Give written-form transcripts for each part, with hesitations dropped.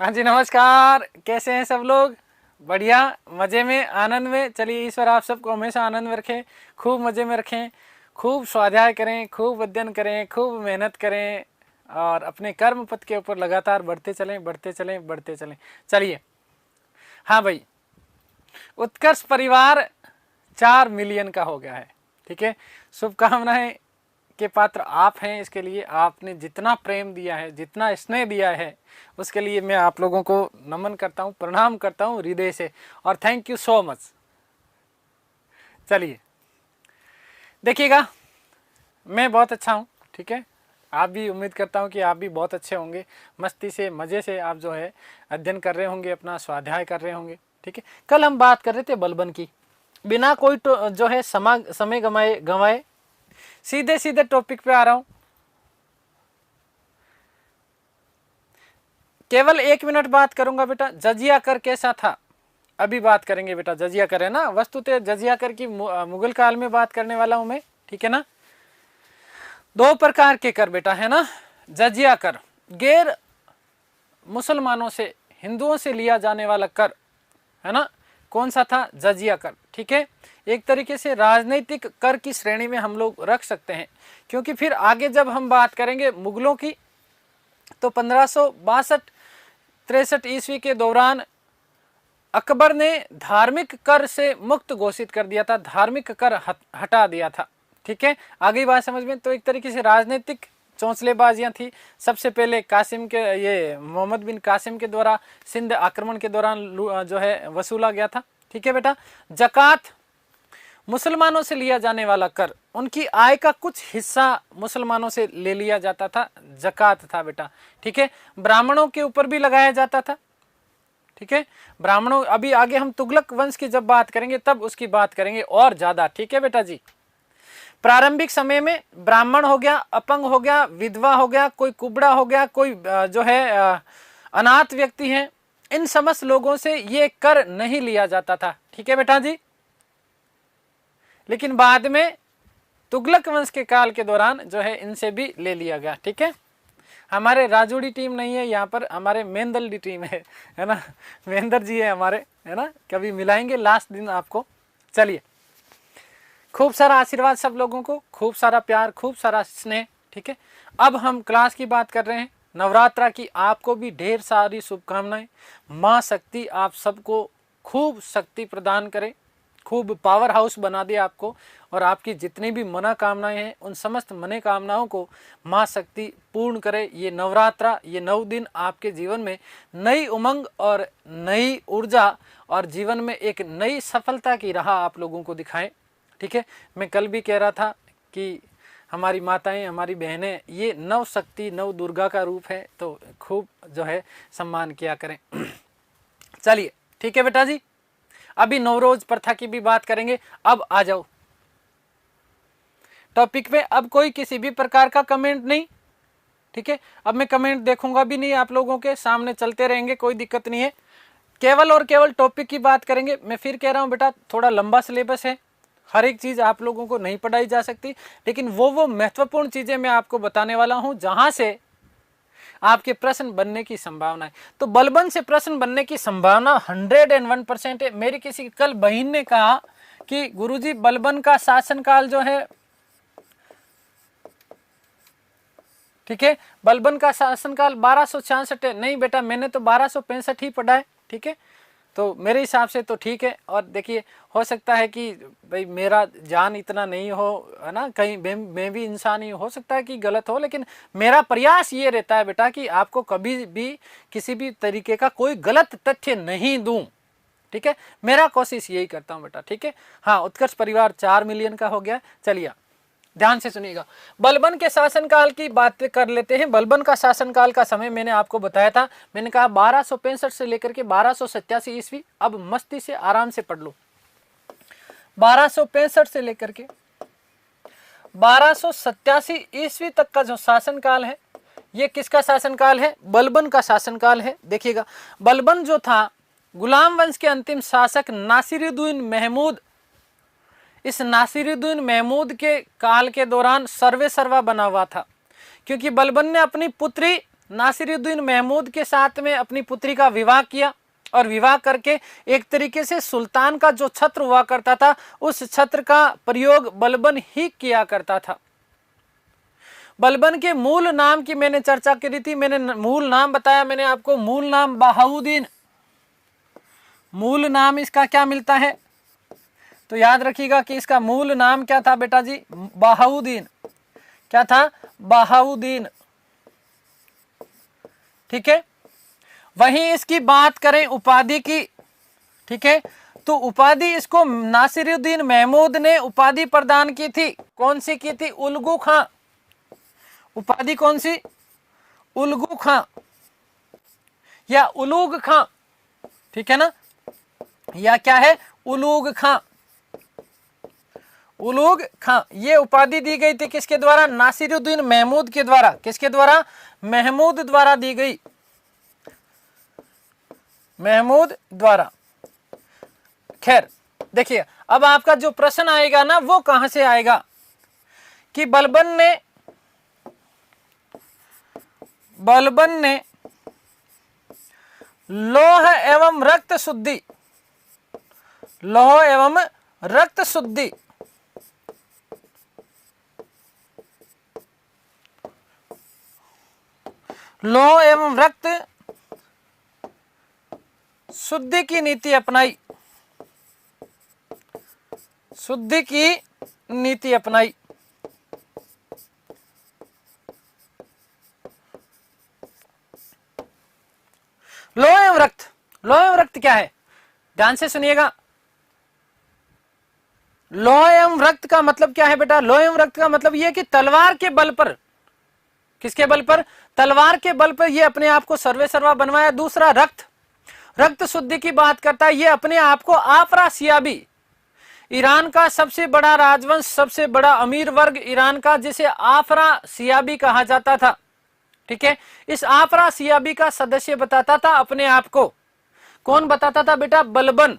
हाँ जी, नमस्कार। कैसे हैं सब लोग? बढ़िया, मज़े में, आनंद में। चलिए, ईश्वर आप सबको हमेशा आनंद में रखें, खूब मज़े में रखें, खूब स्वाध्याय करें, खूब अध्ययन करें, खूब मेहनत करें और अपने कर्म पथ के ऊपर लगातार बढ़ते चलें, बढ़ते चलें, बढ़ते चलें। चलिए, हाँ भाई, उत्कर्ष परिवार 4 मिलियन का हो गया है। ठीक है, शुभकामनाएं के पात्र आप हैं। इसके लिए आपने जितना प्रेम दिया है, जितना स्नेह दिया है, उसके लिए मैं आप लोगों को नमन करता हूँ, प्रणाम करता हूँ हृदय से, और थैंक यू सो मच। चलिए, देखिएगा, मैं बहुत अच्छा हूँ। ठीक है, आप भी, उम्मीद करता हूँ कि आप भी बहुत अच्छे होंगे। मस्ती से, मज़े से आप जो है अध्ययन कर रहे होंगे, अपना स्वाध्याय कर रहे होंगे। ठीक है, कल हम बात कर रहे थे बलबन की। बिना कोई जो है समय गंवाए सीधे सीधे टॉपिक पे आ रहा हूँ। केवल 1 मिनट बात करूंगा बेटा। जजिया कर कैसा था, अभी बात करेंगे बेटा। जजिया कर है ना, वस्तुतः जजिया कर की मुगल काल में बात करने वाला हूं मैं। ठीक है ना। 2 प्रकार के कर बेटा है ना। जजिया कर, गैर मुसलमानों से, हिंदुओं से लिया जाने वाला कर है ना। कौन सा था? जजिया कर। ठीक है, एक तरीके से राजनीतिक कर की श्रेणी में हम लोग रख सकते हैं, क्योंकि फिर आगे जब हम बात करेंगे मुगलों की, तो 1562-63 ईस्वी के दौरान अकबर ने धार्मिक कर से मुक्त घोषित कर दिया था, धार्मिक कर हटा दिया था। ठीक है, आगे बात समझ में। तो एक तरीके से राजनीतिक चौंसलेबाजियां थी। सबसे पहले कासिम के, ये मोहम्मद बिन कासिम के द्वारा सिंध आक्रमण के दौरान जो है वसूला गया था। ठीक है बेटा। जकात, मुसलमानों से लिया जाने वाला कर, उनकी आय का कुछ हिस्सा मुसलमानों से ले लिया जाता था, जकात था बेटा। ठीक है, ब्राह्मणों के ऊपर भी लगाया जाता था। ठीक है, ब्राह्मणों, अभी आगे हम तुगलक वंश की जब बात करेंगे तब उसकी बात करेंगे और ज्यादा। ठीक है बेटा जी। प्रारंभिक समय में ब्राह्मण हो गया, अपंग हो गया, विधवा हो गया, कोई कुबड़ा हो गया, कोई जो है अनाथ व्यक्ति हैं, इन समस्त लोगों से ये कर नहीं लिया जाता था। ठीक है बेटा जी। लेकिन बाद में तुगलक वंश के काल के दौरान जो है इनसे भी ले लिया गया। ठीक है, हमारे राजूड़ी टीम नहीं है यहाँ पर, हमारे मेंदल डी टीम है ना। मेंदर जी है हमारे, है ना। कभी मिलाएंगे लास्ट दिन आपको। चलिए, खूब सारा आशीर्वाद सब लोगों को, खूब सारा प्यार, खूब सारा स्नेह। ठीक है, अब हम क्लास की बात कर रहे हैं। नवरात्रा की आपको भी ढेर सारी शुभकामनाएं। माँ शक्ति आप सबको खूब शक्ति प्रदान करे, खूब पावर हाउस बना दे आपको, और आपकी जितनी भी मनोकामनाएं हैं उन समस्त मनोकामनाओं को माँ शक्ति पूर्ण करे। ये नवरात्रा, ये 9 दिन आपके जीवन में नई उमंग और नई ऊर्जा और जीवन में एक नई सफलता की राह आप लोगों को दिखाएं। ठीक है, मैं कल भी कह रहा था कि हमारी माताएं, हमारी बहनें, ये नव शक्ति, नव दुर्गा का रूप है, तो खूब जो है सम्मान किया करें। चलिए, ठीक है बेटा जी। अभी नवरोज प्रथा की भी बात करेंगे। अब आ जाओ टॉपिक पे। अब कोई किसी भी प्रकार का कमेंट नहीं। ठीक है, अब मैं कमेंट देखूंगा भी नहीं, आप लोगों के सामने चलते रहेंगे, कोई दिक्कत नहीं है। केवल और केवल टॉपिक की बात करेंगे। मैं फिर कह रहा हूं बेटा, थोड़ा लंबा सिलेबस है, हर एक चीज आप लोगों को नहीं पढ़ाई जा सकती, लेकिन वो महत्वपूर्ण चीजें मैं आपको बताने वाला हूं जहां से आपके प्रश्न बनने की संभावना है। तो बलबन से प्रश्न बनने की संभावना 101% है। मेरी किसी कल बहन ने कहा कि गुरुजी बलबन का शासनकाल जो है, ठीक है, बलबन का शासनकाल 1266 है। नहीं बेटा, मैंने तो 1265 ही पढ़ा है। ठीक है, तो मेरे हिसाब से तो ठीक है। और देखिए, हो सकता है कि भाई मेरा ज्ञान इतना नहीं हो, है ना, कहीं मैं भी इंसान ही हो सकता है कि गलत हो, लेकिन मेरा प्रयास ये रहता है बेटा कि आपको कभी भी किसी भी तरीके का कोई गलत तथ्य नहीं दूं। ठीक है, मेरा कोशिश यही करता हूं बेटा। ठीक है, हाँ, उत्कर्ष परिवार 4 मिलियन का हो गया। चलिए, ध्यान से सुनिएगा। बलबन के शासनकाल की बात कर लेते हैं। बलबन का शासनकाल का समय मैंने आपको बताया था, मैंने कहा 1265 से लेकर के 1287 ईस्वी। अब मस्ती से आराम से पढ़ लो। 1265 से लेकर के 1287 ईस्वी तक का जो शासनकाल है, ये किसका शासनकाल है? बलबन का शासनकाल है। देखिएगा, बलबन जो था, गुलाम वंश के अंतिम शासक नासिरुद्दीन महमूद, इस नासिरुद्दीन महमूद के काल के दौरान सर्वे सर्वा बना हुआ था, क्योंकि बलबन ने अपनी पुत्री नासिरुद्दीन महमूद के साथ में अपनी पुत्री का विवाह किया और विवाह करके एक तरीके से सुल्तान का जो छत्र हुआ करता था उस छत्र का प्रयोग बलबन ही किया करता था। बलबन के मूल नाम की मैंने चर्चा करी थी, मैंने मूल नाम बताया मैंने आपको, मूल नाम बहाउद्दीन। मूल नाम इसका क्या मिलता है तो याद रखिएगा कि इसका मूल नाम क्या था बेटा जी, बहाउद्दीन। क्या था? बहाउद्दीन। ठीक है। वहीं इसकी बात करें उपाधि की, ठीक है, तो उपाधि इसको नासिरुद्दीन महमूद ने उपाधि प्रदान की थी। कौन सी की थी? उल्गू खां। उपाधि कौन सी? उल्गू खां या उलूग खां, ठीक है ना, या क्या है? उलूग खां। उलूग खां ये उपाधि दी गई थी किसके द्वारा? नासिरुद्दीन महमूद के द्वारा। किसके द्वारा? महमूद द्वारा दी गई, महमूद द्वारा। खैर देखिए, अब आपका जो प्रश्न आएगा ना वो कहां से आएगा कि बलबन ने लौह एवं रक्त शुद्धि, लौह एवं रक्त शुद्धि, लौह एवं रक्त शुद्धि की नीति अपनाई, शुद्धि की नीति अपनाई। लौह एवं रक्त, लौह एवं रक्त क्या है? ध्यान से सुनिएगा। लौह एवं रक्त का मतलब क्या है बेटा? लौह एवं रक्त का मतलब यह कि तलवार के बल पर, किसके बल पर? तलवार के बल पर ये अपने आप को सर्वे सर्वा बनवाया। दूसरा रक्त, रक्त शुद्धि की बात करता है, ये अपने आप को आफरासियाबी, ईरान का सबसे बड़ा राजवंश, सबसे बड़ा अमीर वर्ग ईरान का, जिसे आफरासियाबी कहा जाता था, ठीक है, इस आफरासियाबी का सदस्य बताता था अपने आप को। कौन बताता था बेटा? बलबन।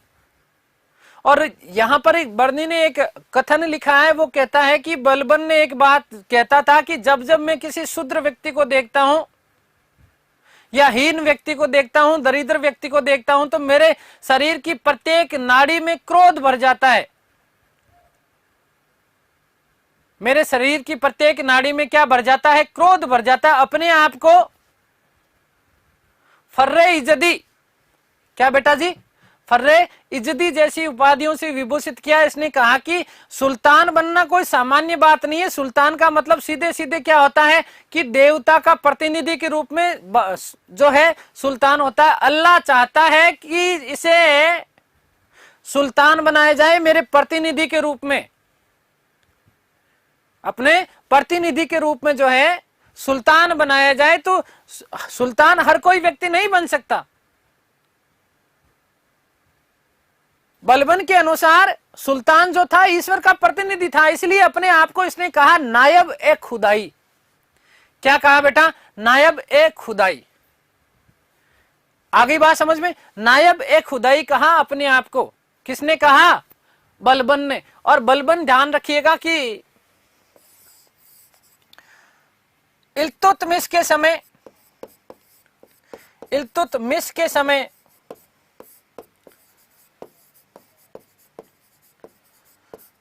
और यहां पर एक बर्नी ने एक कथन लिखा है, वो कहता है कि बलबन ने एक बात कहता था कि जब जब मैं किसी शूद्र व्यक्ति को देखता हूं या हीन व्यक्ति को देखता हूं, दरिद्र व्यक्ति को देखता हूं, तो मेरे शरीर की प्रत्येक नाड़ी में क्रोध भर जाता है। मेरे शरीर की प्रत्येक नाड़ी में क्या भर जाता है? क्रोध भर जाता है। अपने आप को फर्रे इजदी, क्या बेटा जी? फर्रे इजदी जैसी उपाधियों से विभूषित किया। इसने कहा कि सुल्तान बनना कोई सामान्य बात नहीं है। सुल्तान का मतलब सीधे सीधे क्या होता है कि देवता का प्रतिनिधि के रूप में जो है सुल्तान होता है। अल्लाह चाहता है कि इसे सुल्तान बनाया जाए मेरे प्रतिनिधि के रूप में, अपने प्रतिनिधि के रूप में जो है सुल्तान बनाया जाए। तो सुल्तान हर कोई व्यक्ति नहीं बन सकता। बलबन के अनुसार सुल्तान जो था ईश्वर का प्रतिनिधि था, इसलिए अपने आप को इसने कहा नायब ए खुदाई। क्या कहा बेटा? नायब ए खुदाई। आगे बात समझ में? नायब ए खुदाई कहा अपने आप को। किसने कहा? बलबन ने। और बलबन ध्यान रखिएगा कि इल्तुतमिश के समय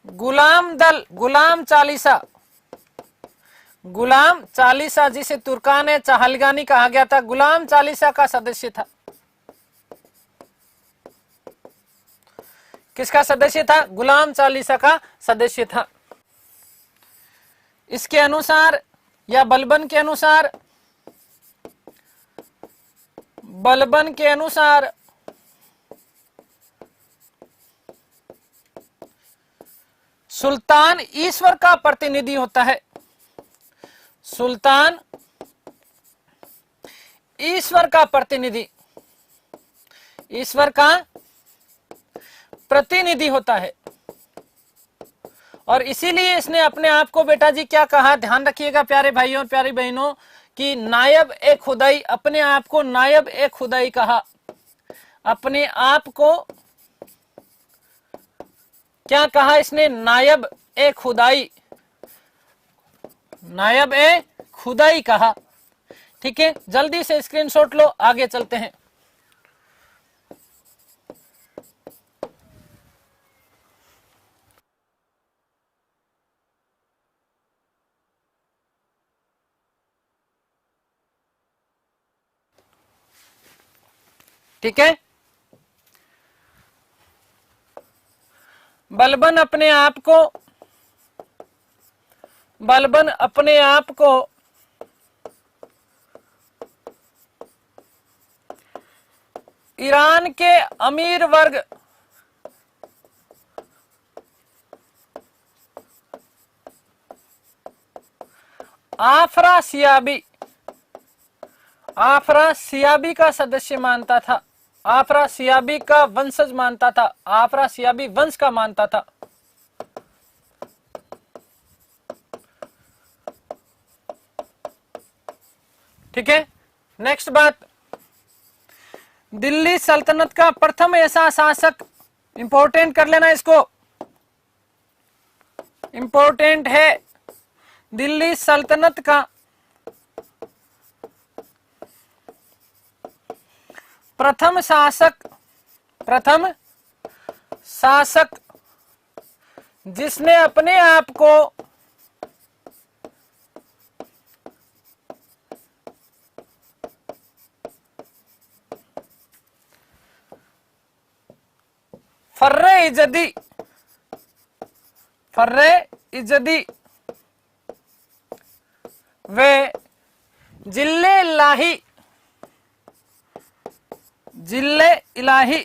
गुलाम दल, गुलाम चालीसा जिसे तुर्कान चहलगानी कहा गया था, गुलाम चालीसा का सदस्य था। किसका सदस्य था? गुलाम चालीसा का सदस्य था। इसके अनुसार या बलबन के अनुसार सुल्तान ईश्वर का प्रतिनिधि होता है। सुल्तान ईश्वर का प्रतिनिधि, ईश्वर का प्रतिनिधि होता है। और इसीलिए इसने अपने आप को बेटा जी क्या कहा? ध्यान रखिएगा प्यारे भाइयों और प्यारी बहनों कि नायब ए खुदाई, अपने आप को नायब ए खुदाई कहा। अपने आप को क्या कहा इसने? नायब ए खुदाई, नायब ए खुदाई कहा। ठीक है, जल्दी से स्क्रीनशॉट लो, आगे चलते हैं। ठीक है, बलबन अपने आप को ईरान के अमीर वर्ग आफरासियाबी का सदस्य मानता था, आफरासियाबी का वंशज मानता था, आफरासियाबी वंश का मानता था। ठीक है, नेक्स्ट बात, दिल्ली सल्तनत का प्रथम ऐसा शासक, इंपॉर्टेंट कर लेना इसको, इंपॉर्टेंट है, दिल्ली सल्तनत का प्रथम शासक जिसने अपने आप को फर्रे इजदी वे जिले इलाही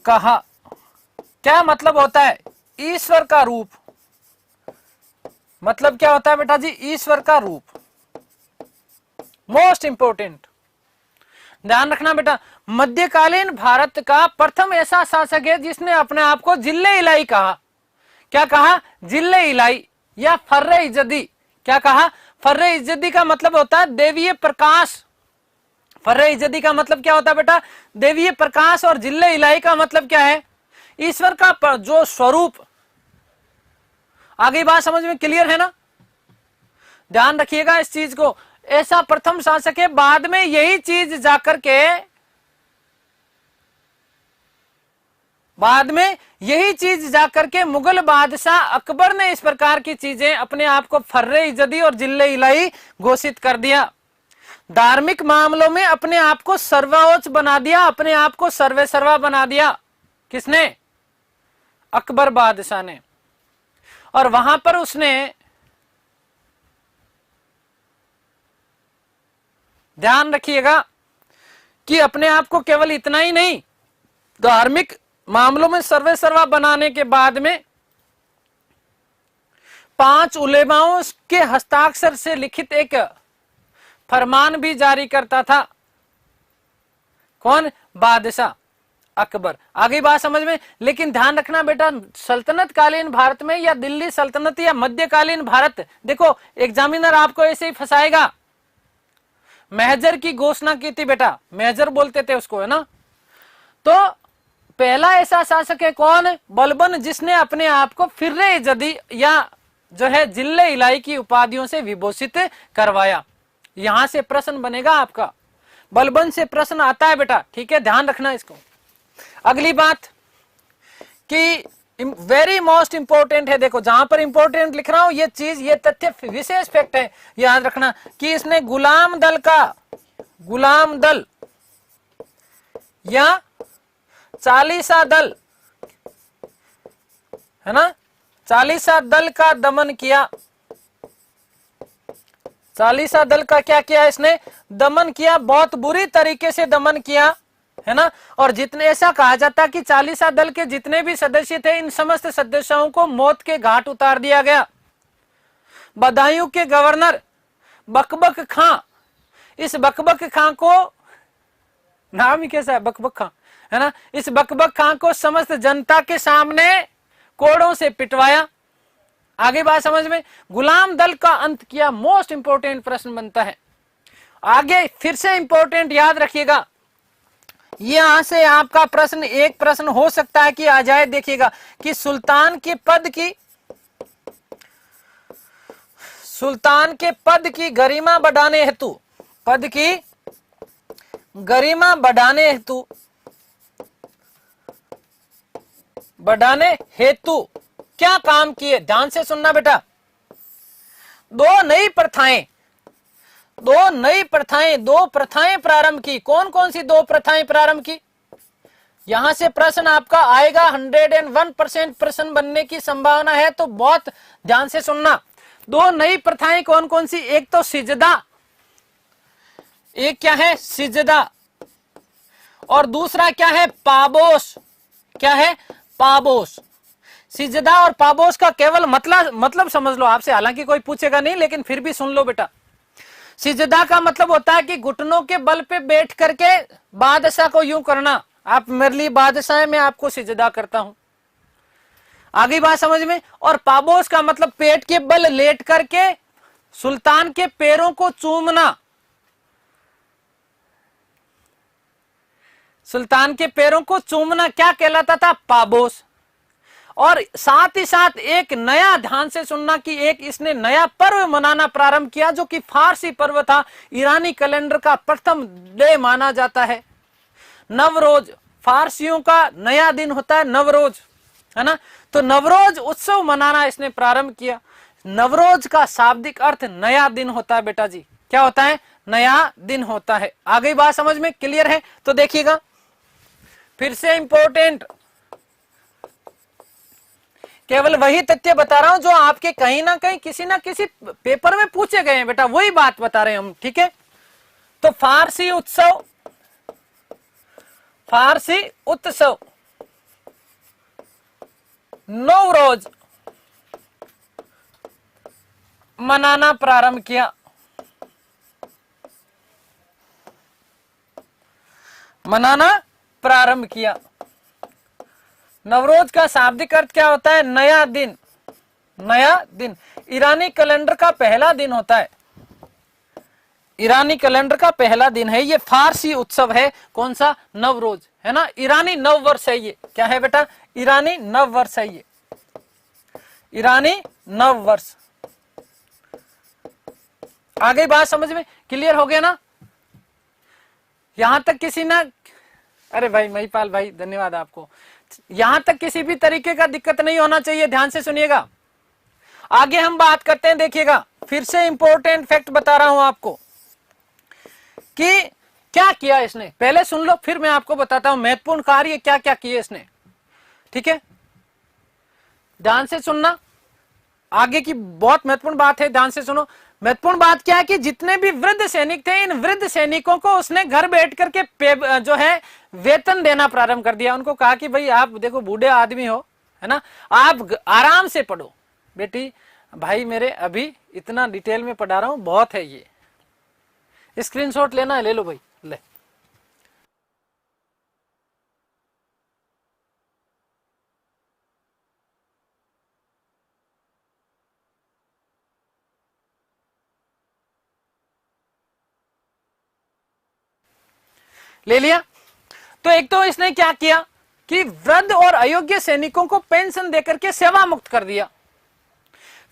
कहा। क्या मतलब होता है? ईश्वर का रूप। मतलब क्या होता है बेटा जी? ईश्वर का रूप। मोस्ट इंपोर्टेंट ध्यान रखना बेटा, मध्यकालीन भारत का प्रथम ऐसा शासक है जिसने अपने आप को जिले इलाई कहा। क्या कहा? जिले इलाई या फर्रे इज्जदी। क्या कहा? फर्रे इज्जदी का मतलब होता है देवीय प्रकाश। फर्रे इज्जदी का मतलब क्या होता है बेटा? देवीय प्रकाश। और जिले इलाई का मतलब क्या है? ईश्वर का जो स्वरूप। आगे बात समझ में क्लियर है ना? ध्यान रखिएगा इस चीज को। ऐसा प्रथम शासक है, बाद में यही चीज जाकर के मुगल बादशाह अकबर ने इस प्रकार की चीजें अपने आप को फर्रे इज्जदी और जिले इलाई घोषित कर दिया। धार्मिक मामलों में अपने आप को सर्वोच्च बना दिया, अपने आप को सर्वेसर्वा बना दिया। किसने? अकबर बादशाह ने। और वहां पर उसने ध्यान रखिएगा कि अपने आप को केवल इतना ही नहीं, धार्मिक मामलों में सर्वेसर्वा बनाने के बाद में 5 उलेमाओं के हस्ताक्षर से लिखित एक फरमान भी जारी करता था। कौन? बादशाह अकबर। आगे बात समझ में। लेकिन ध्यान रखना बेटा, सल्तनत कालीन भारत में या दिल्ली सल्तनत या मध्यकालीन भारत, देखो एग्जामिनर आपको ऐसे ही फंसाएगा। महजर की घोषणा की थी बेटा, महजर बोलते थे उसको, है ना? तो पहला ऐसा शासक है कौन? बलबन, जिसने अपने आप को फिर्रे इज्जदी या जो है जिले इलाई की उपाधियों से विभूषित करवाया। यहां से प्रश्न बनेगा आपका, बलबन से प्रश्न आता है बेटा। ठीक है, ध्यान रखना इसको। अगली बात कि वेरी मोस्ट इंपोर्टेंट है, देखो जहां पर इंपोर्टेंट लिख रहा हूं ये चीज, ये तथ्य विशेष फैक्ट है, याद रखना कि इसने गुलाम दल या चालीसा दल, है ना, चालीसा दल का दमन किया। चालीसा दल का क्या किया? इसने दमन किया, बहुत बुरी तरीके से दमन किया, है ना। और जितने, ऐसा कहा जाता कि चालीसा दल के जितने भी सदस्य थे, इन समस्त सदस्यों को मौत के घाट उतार दिया गया। बदायूं के गवर्नर बकबक खां, इस बकबक खां को, नाम ही कैसा है, बकबक खां, है ना, इस बकबक खां को समस्त जनता के सामने कोड़ों से पिटवाया। आगे बात समझ में। गुलाम दल का अंत किया। मोस्ट इंपोर्टेंट प्रश्न बनता है आगे, फिर से इंपोर्टेंट याद रखिएगा। यहां से आपका प्रश्न, एक प्रश्न हो सकता है कि आ जाए, देखिएगा कि सुल्तान के पद की सुल्तान के पद की गरिमा बढ़ाने हेतु, पद की गरिमा बढ़ाने हेतु क्या काम किए? ध्यान से सुनना बेटा। दो नई प्रथाएं प्रारंभ की। कौन कौन सी दो प्रथाएं प्रारंभ की? यहां से प्रश्न आपका आएगा, 101% प्रश्न बनने की संभावना है, तो बहुत ध्यान से सुनना। दो नई प्रथाएं कौन कौन सी? एक तो सिजदा, एक क्या है? सिजदा, और दूसरा क्या है? पाबोस। क्या है? पाबोस। सिजदा और पाबोस का केवल मतलब समझ लो आपसे, हालांकि कोई पूछेगा नहीं, लेकिन फिर भी सुन लो बेटा। सिजदा का मतलब होता है कि घुटनों के बल पे बैठ करके बादशाह को यूं करना, आप मेरे लिए बादशाह है, मैं आपको सिजदा करता हूं। आगे बात समझ में। और पाबोस का मतलब पेट के बल लेट करके सुल्तान के पैरों को चूमना, सुल्तान के पैरों को चूमना क्या कहलाता था? पाबोस। और साथ ही साथ एक नया, ध्यान से सुनना, कि एक इसने नया पर्व मनाना प्रारंभ किया, जो कि फारसी पर्व था, ईरानी कैलेंडर का प्रथम डे माना जाता है, नवरोज। फारसियों का नया दिन होता है नवरोज, है ना। तो नवरोज उत्सव मनाना इसने प्रारंभ किया। नवरोज का शाब्दिक अर्थ नया दिन होता है बेटा जी। क्या होता है? नया दिन होता है। आगे बात समझ में क्लियर है? तो देखिएगा, फिर से इंपॉर्टेंट, केवल वही तथ्य बता रहा हूं जो आपके कहीं ना कहीं किसी ना किसी पेपर में पूछे गए हैं बेटा, वही बात बता रहे हैं हम, ठीक है। तो फारसी उत्सव नवरोज मनाना प्रारंभ किया। नवरोज का शाब्दिक अर्थ क्या होता है? नया दिन। ईरानी कैलेंडर का पहला दिन होता है, ईरानी कैलेंडर का पहला दिन है ये। फारसी उत्सव है कौन सा? नवरोज, है ना। ईरानी नव वर्ष है ये। क्या है बेटा? ईरानी नव वर्ष है ये, ईरानी नव वर्ष। आगे बात समझ में क्लियर हो गया ना? यहां तक किसी ना, अरे भाई महिपाल भाई धन्यवाद आपको। यहां तक किसी भी तरीके का दिक्कत नहीं होना चाहिए, ध्यान से सुनिएगा। आगे हम बात करते हैं, देखिएगा, फिर से इंपॉर्टेंट फैक्ट बता रहा हूं आपको कि क्या किया इसने। पहले सुन लो, फिर मैं आपको बताता हूं महत्वपूर्ण कार्य क्या क्या किए इसने, ठीक है। ध्यान से सुनना, आगे की बहुत महत्वपूर्ण बात है, ध्यान से सुनो। महत्वपूर्ण बात क्या है कि जितने भी वृद्ध सैनिक थे, इन वृद्ध सैनिकों को उसने घर बैठ करके जो है वेतन देना प्रारंभ कर दिया। उनको कहा कि भाई आप देखो बूढ़े आदमी हो, है ना, आप आराम से पढ़ो। बेटी भाई मेरे अभी इतना डिटेल में पढ़ा रहा हूं, बहुत है ये। स्क्रीनशॉट लेना है, ले लो भाई, ले। ले लिया। तो एक तो इसने क्या किया कि वृद्ध और अयोग्य सैनिकों को पेंशन देकर के सेवा मुक्त कर दिया।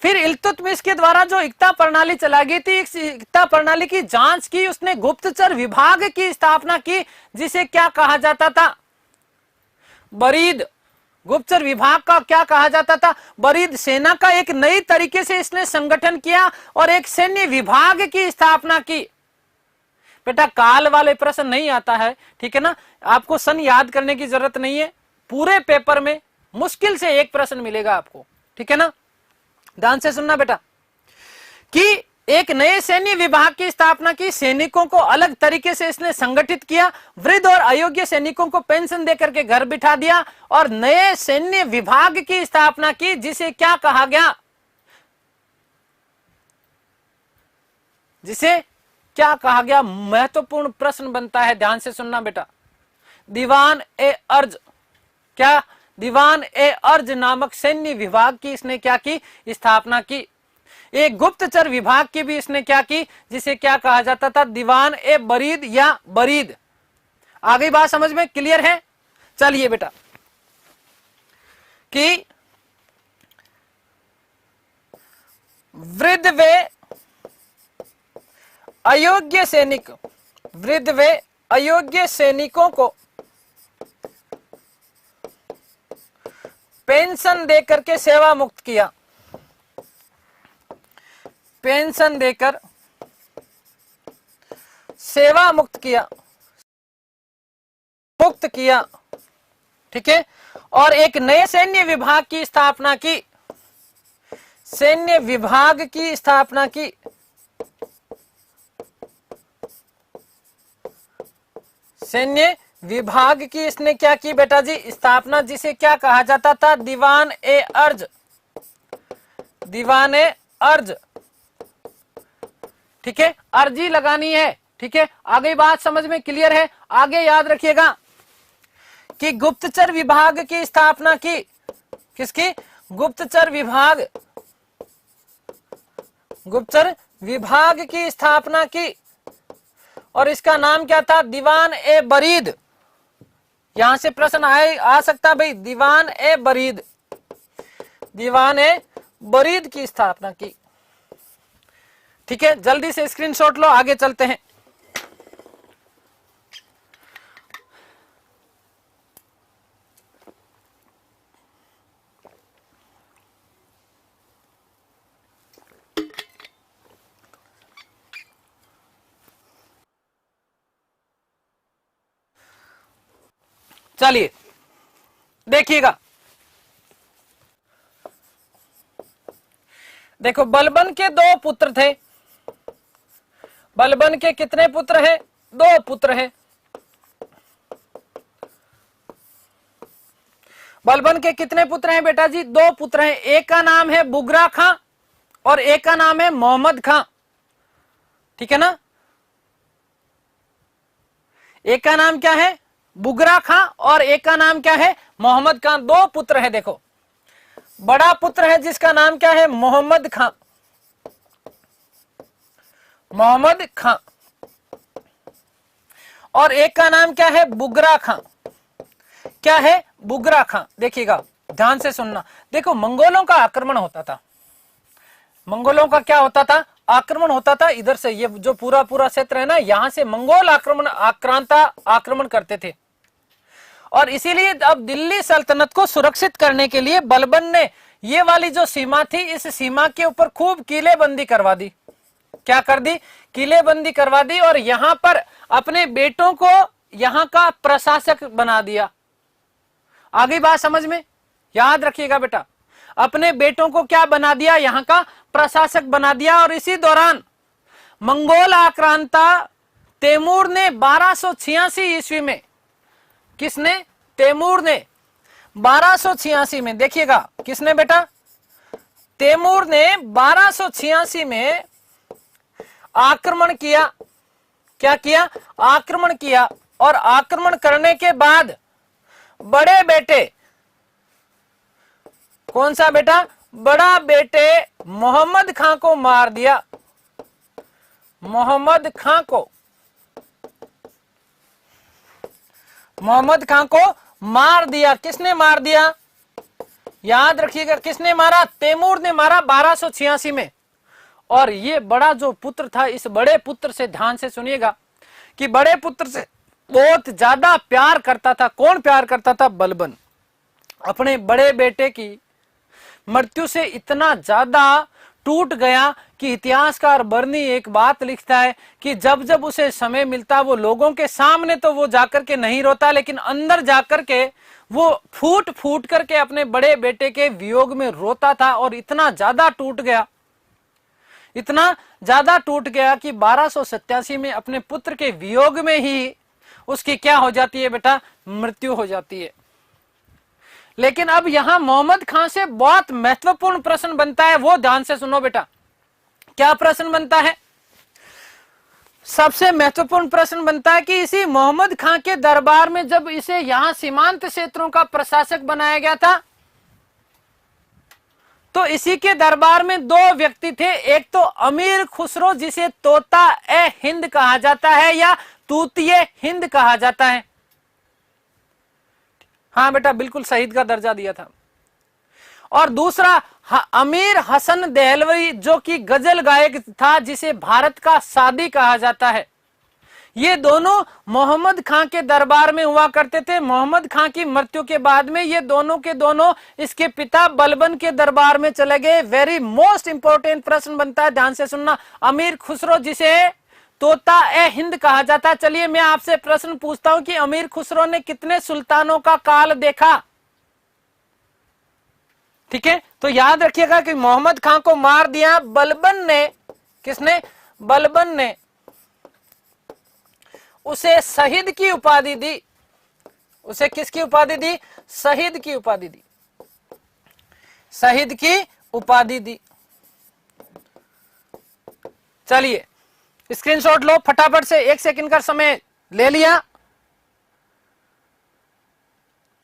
फिर इल्तुतमिश के द्वारा जो इक्ता प्रणाली चला गई थी, इस इक्ता प्रणाली की जांच की उसने, गुप्तचर विभाग की स्थापना की, जिसे क्या कहा जाता था? बरीद। गुप्तचर विभाग का क्या कहा जाता था? बरीद। सेना का एक नई तरीके से इसने संगठन किया और एक सैन्य विभाग की स्थापना की। बेटा काल वाले प्रश्न नहीं आता है, ठीक है ना, आपको सन याद करने की जरूरत नहीं है। पूरे पेपर में मुश्किल से एक प्रश्न मिलेगा आपको, ठीक है ना। ध्यान से सुनना बेटा, कि एक नए सैन्य विभाग की स्थापना की, सैनिकों को अलग तरीके से इसने संगठित किया, वृद्ध और अयोग्य सैनिकों को पेंशन देकर के घर बिठा दिया और नए सैन्य विभाग की स्थापना की, जिसे क्या कहा गया? जिसे क्या कहा गया? महत्वपूर्ण प्रश्न बनता है, ध्यान से सुनना बेटा। दीवान ए अर्ज। क्या? दीवान ए अर्ज नामक सैन्य विभाग की इसने क्या की? स्थापना की। एक गुप्तचर विभाग की भी इसने क्या की? जिसे क्या कहा जाता था? दीवान ए बरीद या बरीद। आगे बात समझ में क्लियर है? चलिए बेटा, कि वृद्ध व अयोग्य सैनिक, वृद्ध व अयोग्य सैनिकों को पेंशन देकर के सेवा मुक्त किया, पेंशन देकर सेवा मुक्त किया, मुक्त किया, ठीक है। और एक नए सैन्य विभाग की स्थापना की, सैन्य विभाग की स्थापना की, सैन्य विभाग की इसने क्या की बेटा जी, स्थापना, जिसे क्या कहा जाता था, दीवान ए अर्ज, दीवान ए अर्ज, ठीक है। अर्जी लगानी है, ठीक है। आगे बात समझ में क्लियर है। आगे याद रखिएगा कि गुप्तचर विभाग की स्थापना की, किसकी, गुप्तचर विभाग, गुप्तचर विभाग की स्थापना की, और इसका नाम क्या था, दीवान ए बरीद। यहां से प्रश्न आ सकता भाई, दीवान ए बरीद, दीवान ए बरीद की स्थापना की, ठीक है। जल्दी से स्क्रीनशॉट लो, आगे चलते हैं। चलिए देखिएगा, देखो बलबन के दो पुत्र थे, बलबन के कितने पुत्र हैं, दो पुत्र हैं। बलबन के कितने पुत्र हैं बेटा जी, दो पुत्र हैं। एक का नाम है बुगरा खां और एक का नाम है मोहम्मद खां, ठीक है ना। एक का नाम क्या है, बुगरा खां, और एक का नाम क्या है, मोहम्मद खां। दो पुत्र है। देखो बड़ा पुत्र है जिसका नाम क्या है, मोहम्मद खां, मोहम्मद खां, और एक का नाम क्या है, बुगरा खां। क्या है, बुगरा खां। देखिएगा ध्यान से सुनना। देखो मंगोलों का आक्रमण होता था, मंगोलों का क्या होता था, आक्रमण होता था। इधर से ये जो पूरा पूरा क्षेत्र है ना, यहां से मंगोल आक्रांता आक्रमण करते थे। और इसीलिए अब दिल्ली सल्तनत को सुरक्षित करने के लिए बलबन ने ये वाली जो सीमा थी, इस सीमा के ऊपर खूब किलेबंदी करवा दी। क्या कर दी, किलेबंदी करवा दी, और यहां पर अपने बेटों को यहां का प्रशासक बना दिया। आगे बात समझ में, याद रखिएगा बेटा, अपने बेटों को क्या बना दिया, यहां का प्रशासक बना दिया। और इसी दौरान मंगोल आक्रांता तैमूर ने 1286 ईस्वी में, किसने, तैमूर ने 1286 में, देखिएगा किसने बेटा, तैमूर ने 1286 में आक्रमण किया। क्या किया, आक्रमण किया। और आक्रमण करने के बाद बड़े बेटे, कौन सा बेटा, बड़ा बेटे मोहम्मद खां को मार दिया। मोहम्मद खां को, मोहम्मद खां को मार दिया। किसने मार दिया, याद रखिएगा, किसने मारा, तैमूर ने मारा 1286 में। और ये बड़ा जो पुत्र था, इस बड़े पुत्र से ध्यान से सुनिएगा कि बड़े पुत्र से बहुत ज्यादा प्यार करता था। कौन प्यार करता था, बलबन। अपने बड़े बेटे की मृत्यु से इतना ज्यादा टूट गया कि इतिहासकार बर्नी एक बात लिखता है कि जब जब उसे समय मिलता, वो लोगों के सामने तो वो जाकर के नहीं रोता, लेकिन अंदर जाकर के वो फूट फूट करके अपने बड़े बेटे के वियोग में रोता था। और इतना ज्यादा टूट गया, इतना ज्यादा टूट गया कि 1287 में अपने पुत्र के वियोग में ही उसकी क्या हो जाती है बेटा, मृत्यु हो जाती है। लेकिन अब यहां मोहम्मद खां से बहुत महत्वपूर्ण प्रश्न बनता है, वो ध्यान से सुनो बेटा। क्या प्रश्न बनता है, सबसे महत्वपूर्ण प्रश्न बनता है कि इसी मोहम्मद खां के दरबार में जब इसे यहां सीमांत क्षेत्रों का प्रशासक बनाया गया था, तो इसी के दरबार में दो व्यक्ति थे। एक तो अमीर खुसरो, जिसे तोता ए हिंद कहा जाता है या तूतिए हिंद कहा जाता है। हाँ बेटा, बिल्कुल शहीद का दर्जा दिया था। और दूसरा अमीर हसन देहलवी जो कि गजल गायक था, जिसे भारत का सादी कहा जाता है। ये दोनों मोहम्मद खां के दरबार में हुआ करते थे। मोहम्मद खां की मृत्यु के बाद में ये दोनों के दोनों इसके पिता बलबन के दरबार में चले गए। वेरी मोस्ट इंपॉर्टेंट प्रश्न बनता है, ध्यान से सुनना। अमीर खुसरो जिसे तोता ए हिंद कहा जाता है। चलिए मैं आपसे प्रश्न पूछता हूं कि अमीर खुसरो ने कितने सुल्तानों का काल देखा? ठीक है, तो याद रखिएगा कि मोहम्मद खां को मार दिया बलबन ने। किसने? बलबन ने उसे शहीद की उपाधि दी। उसे किसकी उपाधि दी? शहीद की उपाधि दी। शहीद की उपाधि दी। चलिए स्क्रीनशॉट लो फटाफट से, 1 सेकंड का समय ले लिया।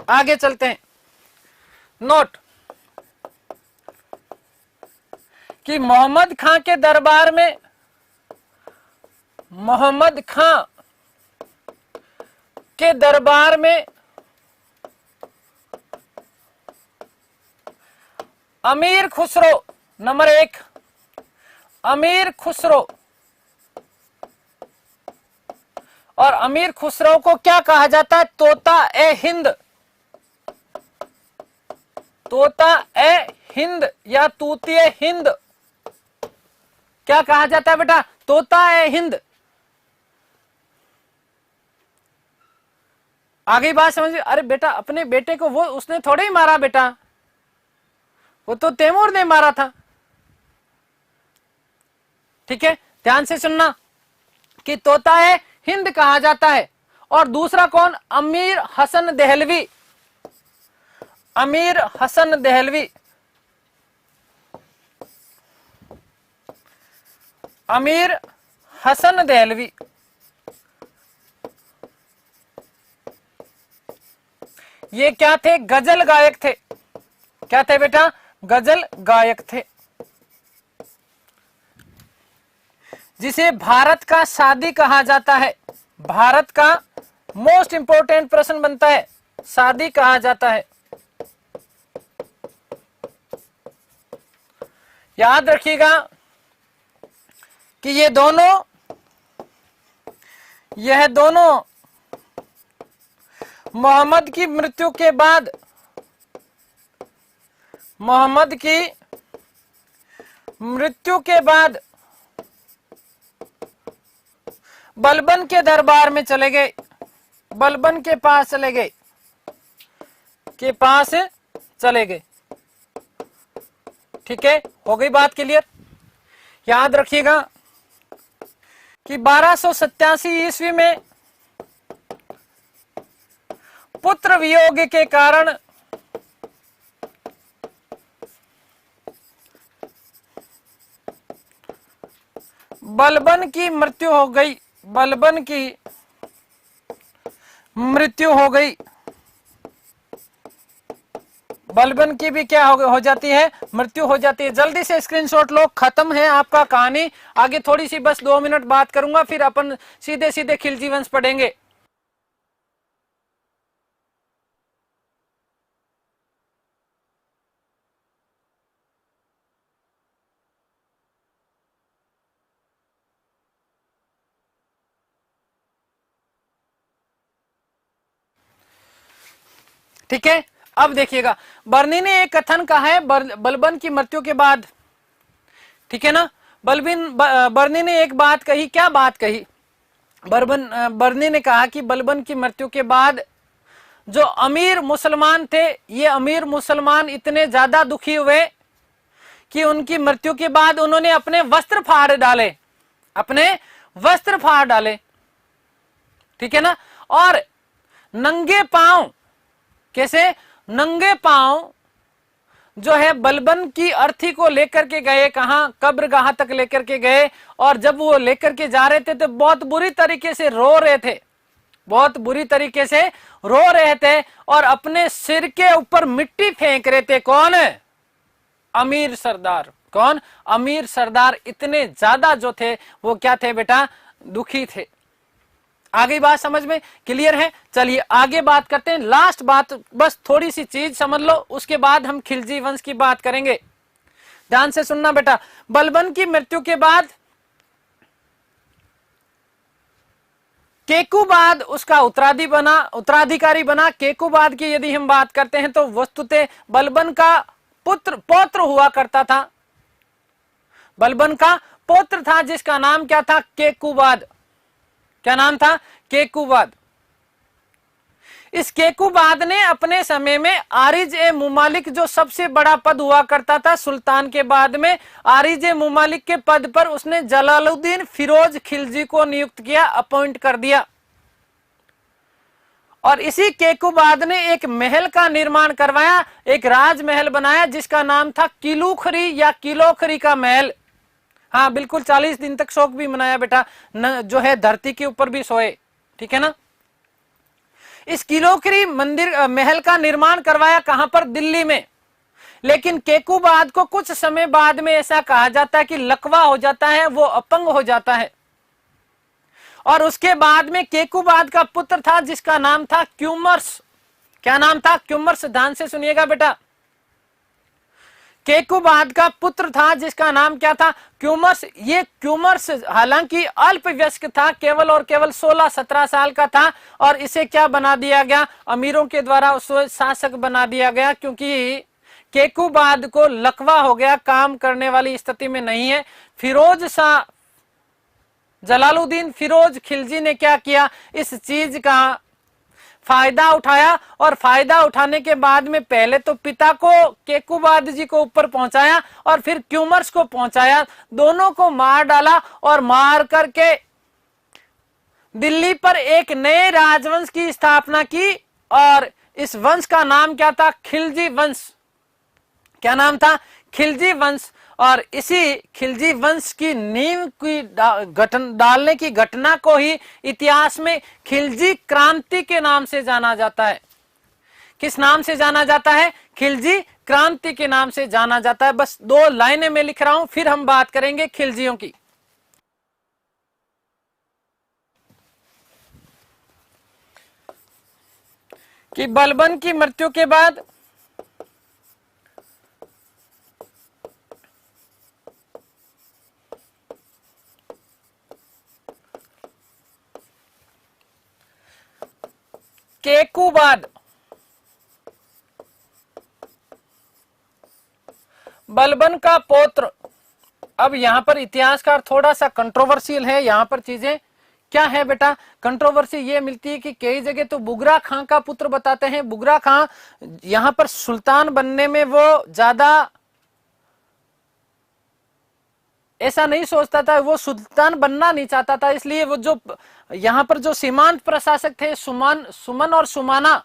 आगे चलते हैं। नोट कि मोहम्मद खां के दरबार में मोहम्मद खां के दरबार में अमीर खुसरो, नंबर 1 अमीर खुसरो, और अमीर खुसरो को क्या कहा जाता है? तोता ए हिंद। तोता ए हिंद या तूतिए हिंद, क्या कहा जाता है बेटा? तोता ए हिंद। आगे बात समझिए। अरे बेटा अपने बेटे को वो उसने थोड़े ही मारा बेटा, वो तो तैमूर ने मारा था। ठीक है, ध्यान से सुनना कि तोता ए हिंद कहा जाता है। और दूसरा कौन? अमीर हसन देहलवी। अमीर हसन देहलवी, अमीर हसन देहलवी ये क्या थे? गजल गायक थे। क्या थे बेटा? गजल गायक थे, जिसे भारत का सादी कहा जाता है। भारत का मोस्ट इंपोर्टेंट प्रश्न बनता है, सादी कहा जाता है। याद रखिएगा कि यह दोनों मोहम्मद की मृत्यु के बाद, मोहम्मद की मृत्यु के बाद बलबन के दरबार में चले गए। बलबन के पास चले गए, के पास चले गए। ठीक है, हो गई बात क्लियर? याद रखिएगा कि 1287 ईस्वी में पुत्र वियोग के कारण बलबन की मृत्यु हो गई। बलबन की मृत्यु हो गई। बलबन की भी क्या हो जाती है? मृत्यु हो जाती है। जल्दी से स्क्रीनशॉट लो, खत्म है आपका कहानी। आगे थोड़ी सी बस 2 मिनट बात करूंगा, फिर अपन सीधे सीधे खिलजी वंश पढ़ेंगे। ठीक है, अब देखिएगा, बर्नी ने एक कथन कहा है बलबन की मृत्यु के बाद। ठीक है ना, बर्नी ने एक बात कही। क्या बात कही? बर्नी ने कहा कि बलबन की मृत्यु के बाद जो अमीर मुसलमान थे, ये अमीर मुसलमान इतने ज्यादा दुखी हुए कि उनकी मृत्यु के बाद उन्होंने अपने वस्त्र फाड़ डाले। अपने वस्त्र फाड़ डाले। ठीक है ना, और नंगे पांव, कैसे? नंगे पांव जो है बलबन की अर्थी को लेकर के गए। कहां? कब्रगाह तक लेकर के गए। और जब वो लेकर के जा रहे थे तो बहुत बुरी तरीके से रो रहे थे। बहुत बुरी तरीके से रो रहे थे और अपने सिर के ऊपर मिट्टी फेंक रहे थे। कौन? अमीर सरदार। कौन? अमीर सरदार इतने ज्यादा जो थे वो क्या थे बेटा? दुखी थे। आ गई बात समझ में? क्लियर है? चलिए आगे बात करते हैं। लास्ट बात, बस थोड़ी सी चीज समझ लो, उसके बाद हम खिलजी वंश की बात करेंगे। ध्यान से सुनना बेटा। बलबन की मृत्यु के बाद केकुबाद उसका उत्तराधिकारी बना। केकुबाद की यदि हम बात करते हैं तो वस्तुतः बलबन का पौत्र हुआ करता था। बलबन का पौत्र था जिसका नाम क्या था? केकुबाद। क्या नाम था? केकुबाद। इस केकुबाद ने अपने समय में आरिज ए मुमालिक, जो सबसे बड़ा पद हुआ करता था सुल्तान के बाद में, आरिज ए मुमालिक के पद पर उसने जलालुद्दीन फिरोज खिलजी को नियुक्त किया, अपॉइंट कर दिया। और इसी केकुबाद ने एक महल का निर्माण करवाया, एक राजमहल बनाया जिसका नाम था किलूखरी या किलोखरी का महल। हाँ बिल्कुल, 40 दिन तक शोक भी मनाया बेटा, जो है धरती के ऊपर भी सोए, ठीक है ना। इस किलोखरी महल का निर्माण करवाया, कहां पर? दिल्ली में। लेकिन केकुबाद को कुछ समय बाद में ऐसा कहा जाता है कि लकवा हो जाता है, वो अपंग हो जाता है। और उसके बाद में केकुबाद का पुत्र था जिसका नाम था क्यूमर्स। क्या नाम था? क्यूमर्स। ध्यान से सुनिएगा बेटा। केकुबाद का पुत्र था जिसका नाम क्या था? क्यूमर्स। ये क्यूमर्स हालांकि अल्प वयस्क था, केवल और केवल 16-17 साल का था, और इसे क्या बना दिया गया? अमीरों के द्वारा उसे शासक बना दिया गया, क्योंकि केकुबाद को लकवा हो गया, काम करने वाली स्थिति में नहीं है। फिरोज शाह, जलालुद्दीन फिरोज खिलजी ने क्या किया? इस चीज का फायदा उठाया, और फायदा उठाने के बाद में पहले तो पिता को, केकुबाद जी को ऊपर पहुंचाया, और फिर क्यूमर्स को पहुंचाया। दोनों को मार डाला, और मार करके दिल्ली पर एक नए राजवंश की स्थापना की, और इस वंश का नाम क्या था? खिलजी वंश। क्या नाम था? खिलजी वंश। और इसी खिलजी वंश की नींव की डालने की घटना को ही इतिहास में खिलजी क्रांति के नाम से जाना जाता है। किस नाम से जाना जाता है? खिलजी क्रांति के नाम से जाना जाता है। बस 2 लाइनें में लिख रहा हूं, फिर हम बात करेंगे खिलजियों की। कि बलबन की मृत्यु के बाद केकुबाद बलबन का पौत्र। अब यहां पर इतिहासकार थोड़ा सा कंट्रोवर्शियल है, यहां पर चीजें क्या है बेटा? कंट्रोवर्सी ये मिलती है कि कई जगह तो बुगरा खां का पुत्र बताते हैं। बुगरा खां यहां पर सुल्तान बनने में वो ज्यादा ऐसा नहीं सोचता था, वो सुल्तान बनना नहीं चाहता था, इसलिए वो जो यहां पर जो सीमांत प्रशासक थे, सुमन और सुमाना,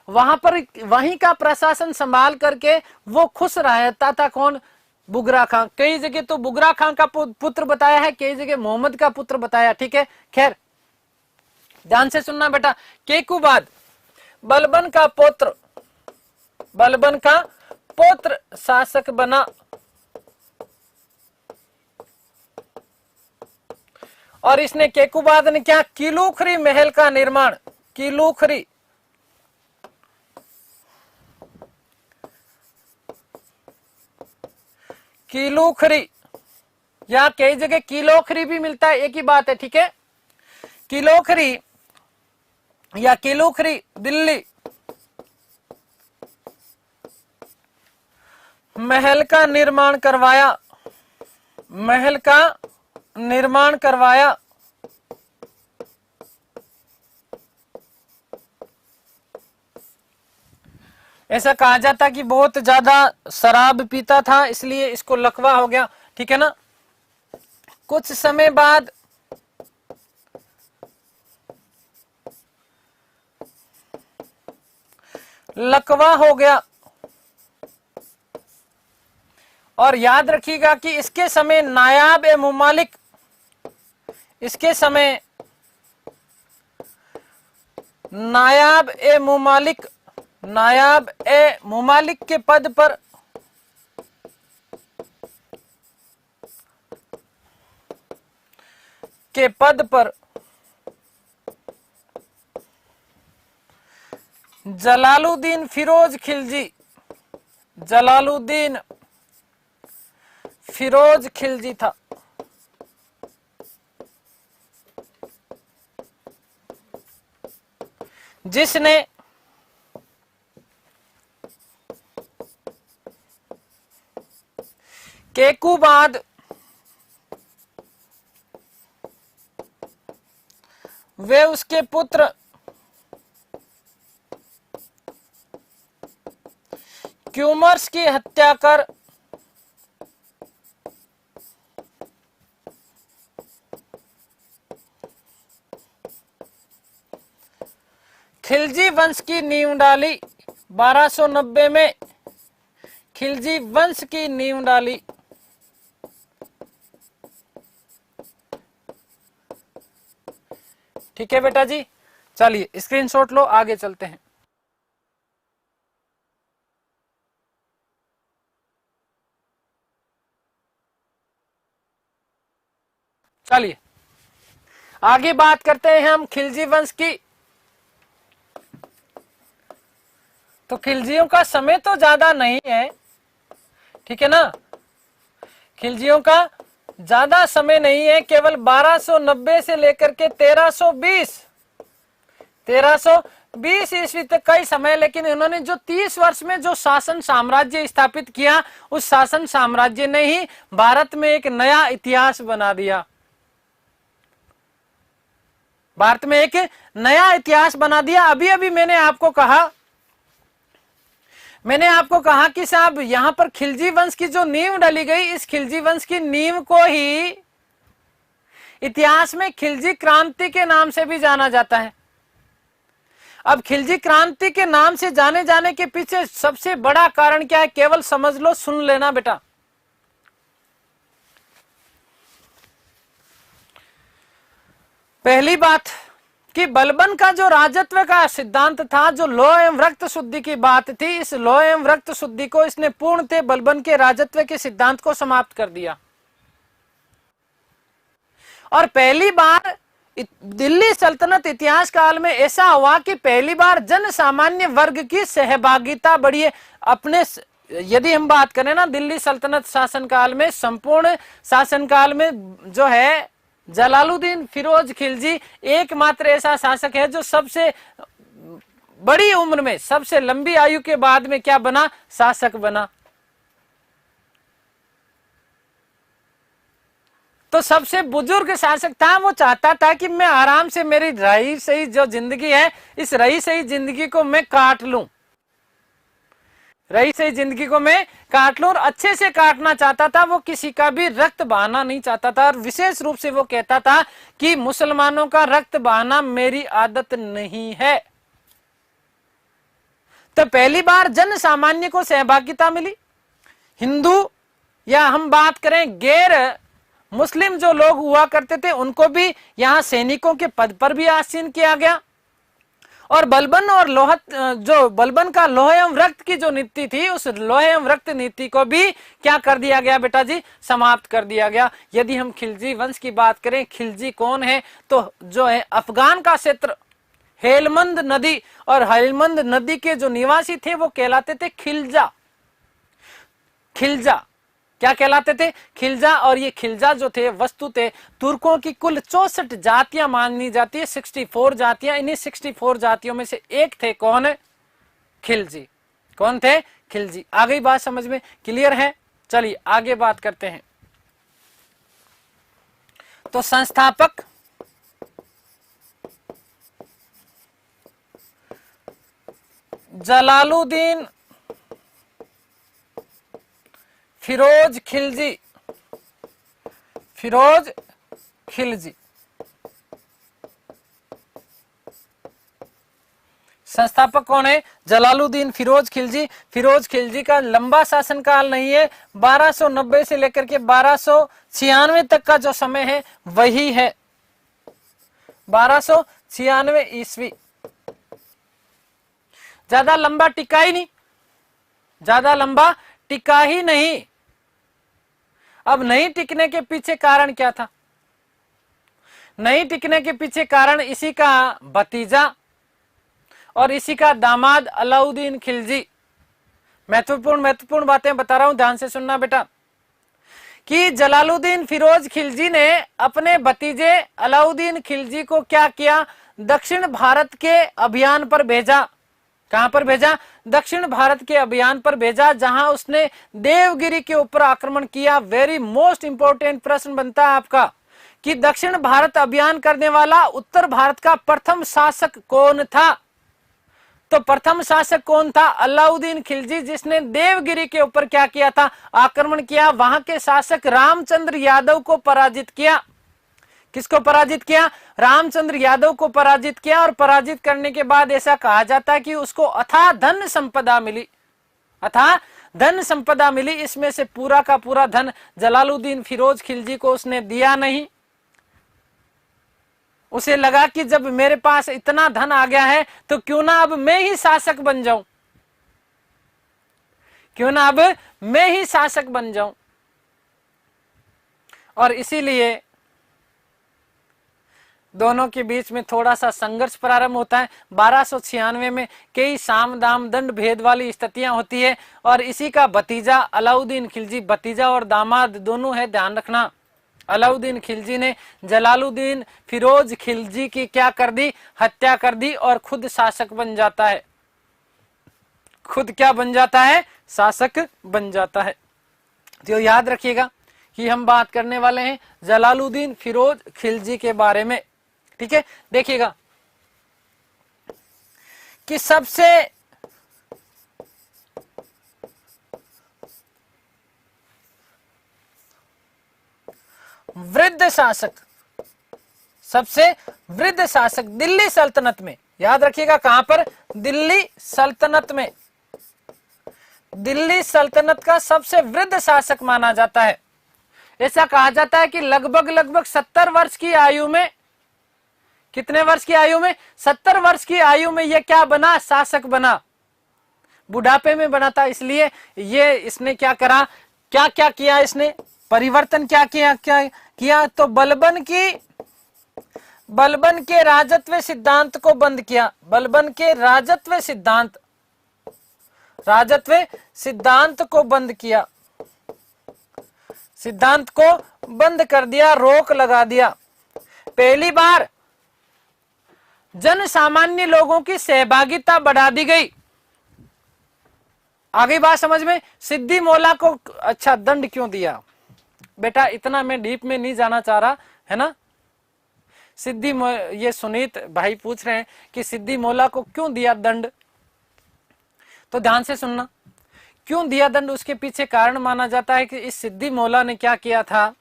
वहां पर वहीं का प्रशासन संभाल करके वो खुश रहता था। कौन? बुगरा खां। कई जगह तो बुगरा खां का पुत्र बताया है, कई जगह मोहम्मद का पुत्र बताया, ठीक है। खैर ध्यान से सुनना बेटा। केकुबाद बलबन का पौत्र शासक बना, और इसने केकुबाद ने क्या? किलूखरी महल का निर्माण, किलूखरी या कई जगह किलोखरी भी मिलता है, एक ही बात है, ठीक है। किलोखरी या किलूखरी, दिल्ली महल का निर्माण करवाया। ऐसा कहा जाता कि बहुत ज्यादा शराब पीता था, इसलिए इसको लकवा हो गया, ठीक है ना। कुछ समय बाद लकवा हो गया, और याद रखिएगा कि इसके समय नायाब ए मुमालिक के पद पर जलालुद्दीन फिरोज खिलजी, जलालुद्दीन फिरोज खिलजी था। जिसने केकूबाद वे उसके पुत्र क्यूमर्स की हत्या कर खिलजी वंश की नींव डाली। 1290 में खिलजी वंश की नींव डाली। ठीक है बेटा जी, चलिए स्क्रीनशॉट लो, आगे चलते हैं। चलिए आगे बात करते हैं हम खिलजी वंश की। तो खिलजियों का समय तो ज्यादा नहीं है, ठीक है ना, खिलजियों का ज्यादा समय नहीं है, केवल 1290 से लेकर के 1320 ईस्वी तक का ही समय। लेकिन इन्होंने जो 30 वर्ष में जो शासन साम्राज्य स्थापित किया, उस शासन साम्राज्य ने ही भारत में एक नया इतिहास बना दिया। भारत में एक नया इतिहास बना दिया। अभी अभी मैंने आपको कहा कि साहब यहां पर खिलजी वंश की जो नींव डाली गई, इस खिलजी वंश की नींव को ही इतिहास में खिलजी क्रांति के नाम से भी जाना जाता है। अब खिलजी क्रांति के नाम से जाने जाने के पीछे सबसे बड़ा कारण क्या है, केवल समझ लो, सुन लेना बेटा। पहली बात कि बलबन का जो राजत्व का सिद्धांत था, जो लौह एवं रक्त शुद्धि की बात थी, इस लौह एवं रक्त शुद्धि को इसने पूर्णतः बलबन के राजत्व के सिद्धांत को समाप्त कर दिया। और पहली बार दिल्ली सल्तनत इतिहास काल में ऐसा हुआ कि पहली बार जन सामान्य वर्ग की सहभागिता बढ़ी है। अपने यदि हम बात करें ना, दिल्ली सल्तनत शासनकाल में, संपूर्ण शासनकाल में जो है जलालुद्दीन फिरोज खिलजी एकमात्र ऐसा शासक है जो सबसे बड़ी उम्र में, सबसे लंबी आयु के बाद में क्या बना, शासक बना। तो सबसे बुजुर्ग शासक था। वो चाहता था कि मैं आराम से मेरी रही सही जो जिंदगी है, इस रही सही जिंदगी को मैं काट लूं, रही सही जिंदगी को मैं काट लूं, और अच्छे से काटना चाहता था। वो किसी का भी रक्त बहाना नहीं चाहता था। और विशेष रूप से वो कहता था कि मुसलमानों का रक्त बहाना मेरी आदत नहीं है। तो पहली बार जन सामान्य को सहभागिता मिली। हिंदू या हम बात करें गैर मुस्लिम जो लोग हुआ करते थे, उनको भी यहां सैनिकों के पद पर भी आसीन किया गया। और बलबन और जो बलबन का लोह एवं रक्त की जो नीति थी, उस लोह एवं रक्त नीति को भी क्या कर दिया गया बेटा जी, समाप्त कर दिया गया। यदि हम खिलजी वंश की बात करें, खिलजी कौन है, तो जो है अफगान का क्षेत्र, हेलमंद नदी और हेलमंद नदी के जो निवासी थे वो कहलाते थे खिलजा। खिलजा क्या कहलाते थे, खिलजा। और ये खिलजा जो थे वस्तुतः तुर्कों की कुल 64 जातियां मानी जाती है, 64 जातियां। इन्हीं 64 जातियों में से एक थे कौन है, खिलजी। कौन थे, खिलजी। आ गई बात समझ में, क्लियर है। चलिए आगे बात करते हैं। तो संस्थापक जलालुद्दीन फिरोज खिलजी, फिरोज खिलजी। संस्थापक कौन है, जलालुद्दीन फिरोज खिलजी। फिरोज खिलजी का लंबा शासनकाल नहीं है, 1290 से लेकर के 1296 तक का जो समय है वही है, 1296 ईस्वी। ज्यादा लंबा टिका ही नहीं, ज्यादा लंबा टिका ही नहीं। अब नहीं टिकने के पीछे कारण क्या था, नहीं टिकने के पीछे कारण इसी का भतीजा और इसी का दामाद अलाउद्दीन खिलजी। महत्वपूर्ण बातें बता रहा हूं, ध्यान से सुनना बेटा, कि जलालुद्दीन फिरोज खिलजी ने अपने भतीजे अलाउद्दीन खिलजी को क्या किया, दक्षिण भारत के अभियान पर भेजा। कहां पर भेजा? दक्षिण भारत के अभियान पर भेजा, जहां उसने देवगिरी के ऊपर आक्रमण किया। वेरी मोस्ट इंपॉर्टेंट प्रश्न बनता है आपका कि दक्षिण भारत अभियान करने वाला उत्तर भारत का प्रथम शासक कौन था? तो प्रथम शासक कौन था? अलाउद्दीन खिलजी, जिसने देवगिरी के ऊपर क्या किया था? आक्रमण किया। वहां के शासक रामचंद्र यादव को पराजित किया। किसको पराजित किया? रामचंद्र यादव को पराजित किया। और पराजित करने के बाद ऐसा कहा जाता है कि उसको अथाह धन संपदा मिली, अथाह धन संपदा मिली। इसमें से पूरा का पूरा धन जलालुद्दीन फिरोज खिलजी को उसने दिया नहीं। उसे लगा कि जब मेरे पास इतना धन आ गया है तो क्यों ना अब मैं ही शासक बन जाऊं, क्यों ना अब मैं ही शासक बन जाऊं। और इसीलिए दोनों के बीच में थोड़ा सा संघर्ष प्रारंभ होता है। 1296 में कई साम दाम दंड भेद वाली स्थितियां होती है। और इसी का भतीजा अलाउद्दीन खिलजी, भतीजा और दामाद दोनों है, ध्यान रखना। अलाउद्दीन खिलजी ने जलालुद्दीन फिरोज खिलजी की क्या कर दी? हत्या कर दी और खुद शासक बन जाता है। खुद क्या बन जाता है? शासक बन जाता है। तो याद रखिएगा कि हम बात करने वाले हैं जलालुद्दीन फिरोज खिलजी के बारे में। ठीक है, देखिएगा कि सबसे वृद्ध शासक, सबसे वृद्ध शासक दिल्ली सल्तनत में, याद रखिएगा कहां पर? दिल्ली सल्तनत में। दिल्ली सल्तनत का सबसे वृद्ध शासक माना जाता है। ऐसा कहा जाता है कि लगभग 70 वर्ष की आयु में, कितने वर्ष की आयु में? 70 वर्ष की आयु में यह क्या बना? शासक बना। बुढ़ापे में बना था। इसलिए ये इसने क्या करा, क्या क्या किया इसने? परिवर्तन क्या किया? तो बलबन के राजत्व सिद्धांत को बंद किया। बलबन के राजत्व सिद्धांत को बंद किया, सिद्धांत को बंद कर दिया, रोक लगा दिया। पहली बार जन सामान्य लोगों की सहभागिता बढ़ा दी गई। आगे बात समझ में? सिद्धि मौला को अच्छा दंड क्यों दिया? बेटा इतना मैं डीप में नहीं जाना चाह रहा है ना। ये सुनीत भाई पूछ रहे हैं कि सिद्धि मौला को क्यों दिया दंड, तो ध्यान से सुनना। क्यों दिया दंड? उसके पीछे कारण माना जाता है कि इस सिद्धि मौला ने क्या किया था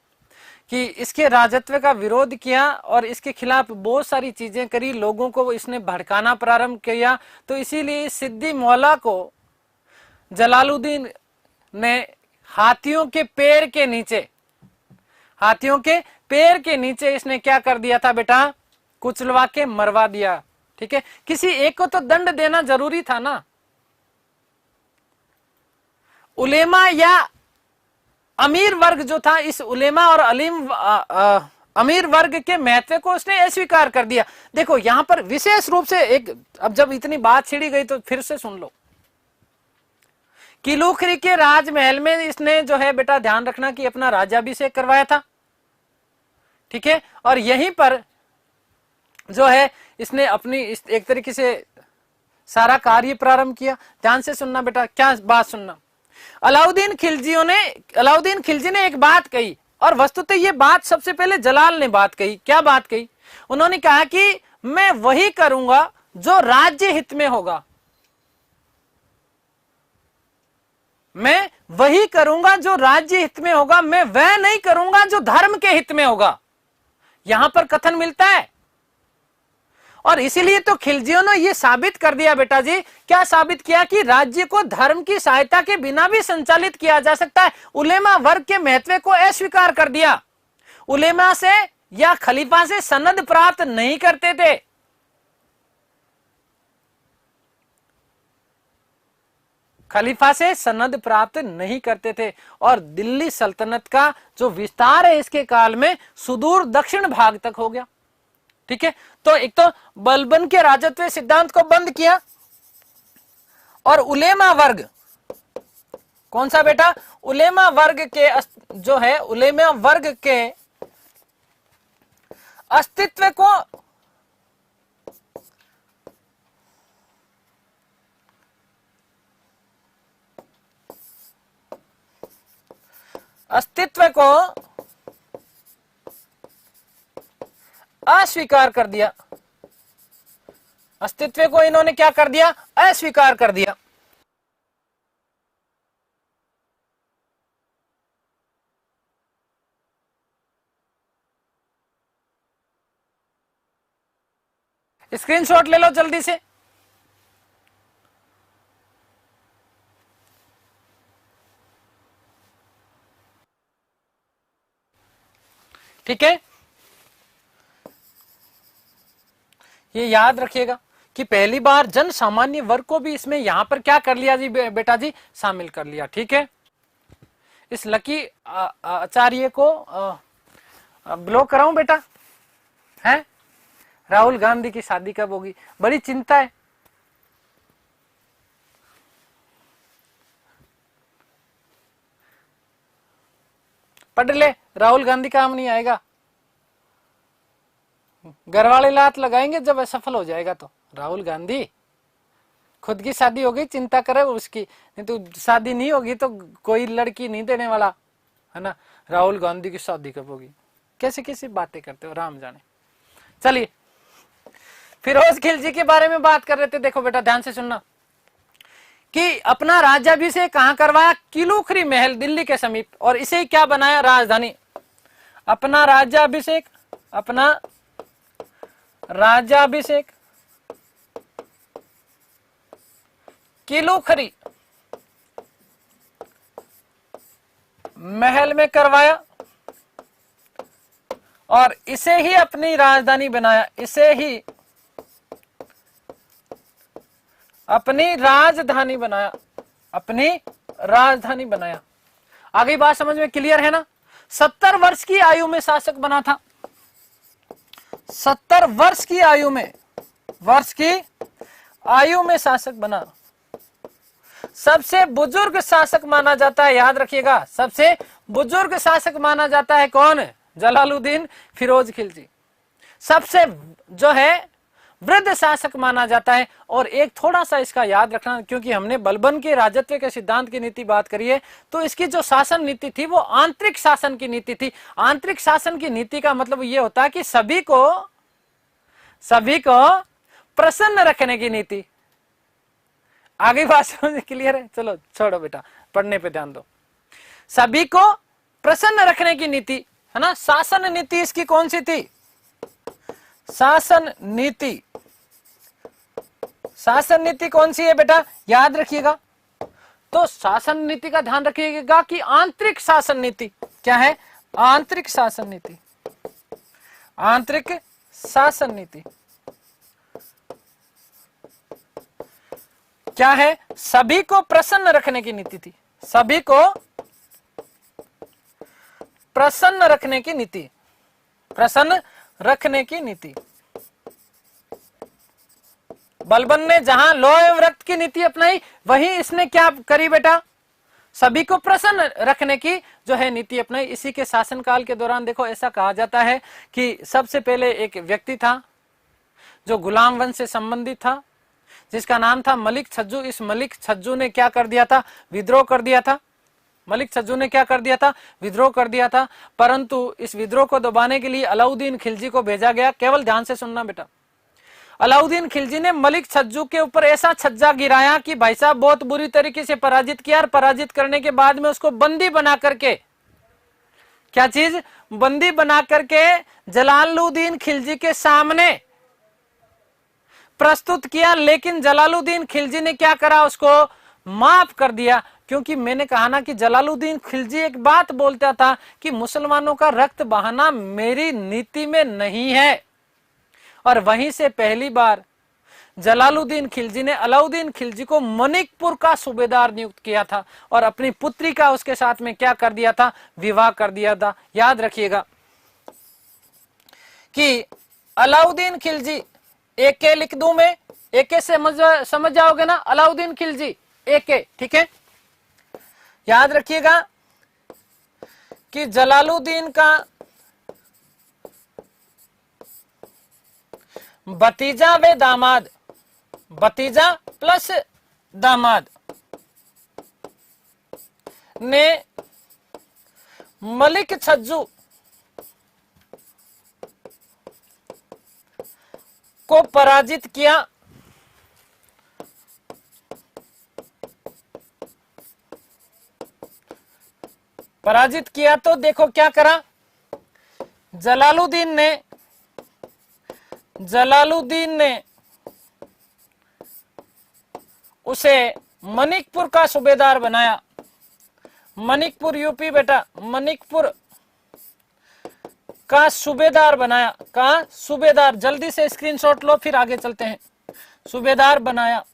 कि इसके राजत्व का विरोध किया और इसके खिलाफ बहुत सारी चीजें करी, लोगों को इसने भड़काना प्रारंभ किया। तो इसीलिए इस सिद्धि मौला को जलालुद्दीन ने हाथियों के पैर के नीचे इसने क्या कर दिया था बेटा? कुचलवा के मरवा दिया। ठीक है, किसी एक को तो दंड देना जरूरी था ना। उलेमा या अमीर वर्ग जो था, इस उलेमा और अमीर वर्ग के महत्व को उसने अस्वीकार कर दिया। देखो यहां पर विशेष रूप से एक, अब जब इतनी बात छिड़ी गई तो फिर से सुन लो। किलूखरी के राजमहल में इसने जो है बेटा ध्यान रखना कि अपना राज्याभिषेक करवाया था। ठीक है, और यहीं पर जो है इसने अपनी एक तरीके से सारा कार्य प्रारंभ किया। ध्यान से सुनना बेटा, क्या बात सुनना। अलाउद्दीन खिलजी ने एक बात कही, और वस्तुतः ये बात सबसे पहले जलाल ने बात कही। क्या बात कही? उन्होंने कहा कि मैं वही करूंगा जो राज्य हित में होगा, मैं वही करूंगा जो राज्य हित में होगा, मैं वह नहीं करूंगा जो धर्म के हित में होगा। यहां पर कथन मिलता है। और इसीलिए तो खिलजियों ने यह साबित कर दिया बेटा जी, क्या साबित किया? कि राज्य को धर्म की सहायता के बिना भी संचालित किया जा सकता है। उलेमा वर्ग के महत्व को अस्वीकार कर दिया। उलेमा से या खलीफा से सनद प्राप्त नहीं करते थे। खलीफा से सनद प्राप्त नहीं करते थे। और दिल्ली सल्तनत का जो विस्तार है इसके काल में सुदूर दक्षिण भाग तक हो गया। ठीक है, तो एक तो बलबन के राजत्व सिद्धांत को बंद किया, और उलेमा वर्ग, कौन सा बेटा, उलेमा वर्ग के जो है उलेमा वर्ग के अस्तित्व को अस्वीकार कर दिया, अस्तित्व को इन्होंने क्या कर दिया, अस्वीकार कर दिया। स्क्रीनशॉट ले लो जल्दी से। ठीक है, ये याद रखिएगा कि पहली बार जन सामान्य वर्ग को भी इसमें यहां पर क्या कर लिया जी बेटा जी, शामिल कर लिया। ठीक है, इस लकी आचार्य को ब्लॉक कराऊं बेटा, है राहुल गांधी की शादी कब होगी, बड़ी चिंता है। पढ़ ले, राहुल गांधी काम नहीं आएगा, घर वाले लात लगाएंगे जब असफल हो जाएगा। तो राहुल गांधी खुद की शादी हो गई, चिंता करे उसकी, नहीं तो शादी नहीं होगी तो कोई लड़की नहीं देने वाला, है ना। राहुल गांधी की शादी कब होगी, कैसे कैसे बातें करते हो, राम जाने। चलिए, फिरोज खिलजी के बारे में बात कर रहे थे। देखो बेटा ध्यान से सुनना कि अपना राज्याभिषेक कहां करवाया, किलूखरी महल दिल्ली के समीप, और इसे क्या बनाया, राजधानी। अपना राज्याभिषेक किलूखरी महल में करवाया और इसे ही अपनी राजधानी बनाया, इसे ही अपनी राजधानी बनाया। आगे बात समझ में क्लियर है ना। 70 वर्ष की आयु में शासक बना था, 70 वर्ष की आयु में शासक बना। सबसे बुजुर्ग शासक माना जाता है, याद रखिएगा, सबसे बुजुर्ग शासक माना जाता है कौन, जलालुद्दीन फिरोज खिलजी। सबसे जो है वृद्ध शासक माना जाता है। और एक थोड़ा सा इसका याद रखना, क्योंकि हमने बलबन के राजत्व के सिद्धांत की नीति बात करी है, तो इसकी जो शासन नीति थी वो आंतरिक शासन की नीति थी। आंतरिक शासन की नीति का मतलब ये होता है कि सभी को प्रसन्न रखने की नीति। आगे बात समझ क्लियर है। चलो छोड़ो बेटा, पढ़ने पे ध्यान दो। सभी को प्रसन्न रखने की नीति, है ना। शासन नीति इसकी कौन सी थी, शासन नीति कौन सी है बेटा, याद रखिएगा। तो शासन नीति का ध्यान रखिएगा कि आंतरिक शासन नीति क्या है, आंतरिक शासन नीति क्या है, सभी को प्रसन्न रखने की नीति थी, सभी को प्रसन्न रखने की नीति। बलबन ने जहां लौ एवं रक्त की नीति अपनाई, वहीं इसने क्या करी बेटा, सभी को प्रसन्न रखने की जो है नीति अपनाई। इसी के शासनकाल के दौरान देखो ऐसा कहा जाता है कि सबसे पहले एक व्यक्ति था जो गुलाम वंश से संबंधित था, जिसका नाम था मलिक छज्जू। इस मलिक छज्जू ने क्या कर दिया था, विद्रोह कर दिया था। मलिक छज्जू ने क्या कर दिया था, विद्रोह कर दिया था। परंतु इस विद्रोह को दबाने के लिए अलाउद्दीन खिलजी को भेजा गया। केवल ध्यान से सुनना बेटा, अलाउद्दीन खिलजी ने मलिक छज्जू के ऊपर ऐसा छज्जा गिराया कि भाई साहब बहुत बुरी तरीके से पराजित किया, और पराजित करने के बाद में उसको बंदी बना करके, क्या चीज, बंदी बना करके जलालुद्दीन खिलजी के सामने प्रस्तुत किया। लेकिन जलालुद्दीन खिलजी ने क्या करा, उसको माफ कर दिया। क्योंकि मैंने कहा ना कि जलालुद्दीन खिलजी एक बात बोलता था कि मुसलमानों का रक्त बहाना मेरी नीति में नहीं है। और वहीं से पहली बार जलालुद्दीन खिलजी ने अलाउद्दीन खिलजी को मनिकपुर का सूबेदार नियुक्त किया था, और अपनी पुत्री का उसके साथ में क्या कर दिया था, विवाह कर दिया था। याद रखिएगा कि अलाउद्दीन खिलजी, एक लिख दूं मैं, एक से समझ जाओगे ना, अलाउद्दीन खिलजी एक, ठीक है। याद रखिएगा कि जलालुद्दीन का भतीजा व दामाद, भतीजा प्लस दामाद ने मलिक छज्जू को पराजित किया। पराजित किया तो देखो क्या करा, जलालुद्दीन ने उसे मनिकपुर का सूबेदार बनाया। मनिकपुर यूपी बेटा, मनिकपुर का सूबेदार बनाया। का सूबेदार, जल्दी से स्क्रीनशॉट लो फिर आगे चलते हैं। सूबेदार बनाया।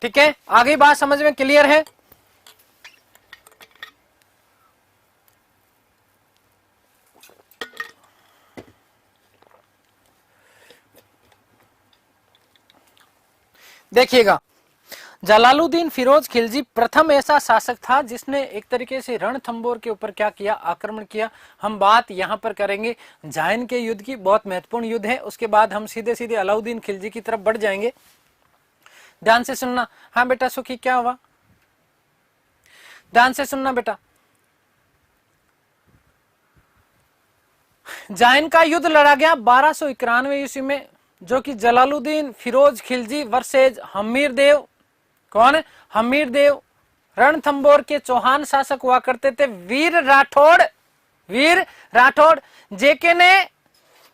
ठीक है, आगे बात समझ में क्लियर है? देखिएगा, जलालुद्दीन फिरोज खिलजी प्रथम ऐसा शासक था जिसने एक तरीके से रणथंबोर के ऊपर क्या किया, आक्रमण किया। हम बात यहां पर करेंगे जायन के युद्ध की, बहुत महत्वपूर्ण युद्ध है। उसके बाद हम सीधे सीधे अलाउद्दीन खिलजी की तरफ बढ़ जाएंगे। ध्यान से सुनना। हाँ बेटा सुखी, क्या हुआ? ध्यान से सुनना बेटा। जायन का युद्ध लड़ा गया 1291 ईस्वी में, जो कि जलालुद्दीन फिरोज खिलजी वर्सेज हमीर देव। कौन है? हमीर देव रणथंबोर के चौहान शासक हुआ करते थे। वीर राठौड़ जेके ने,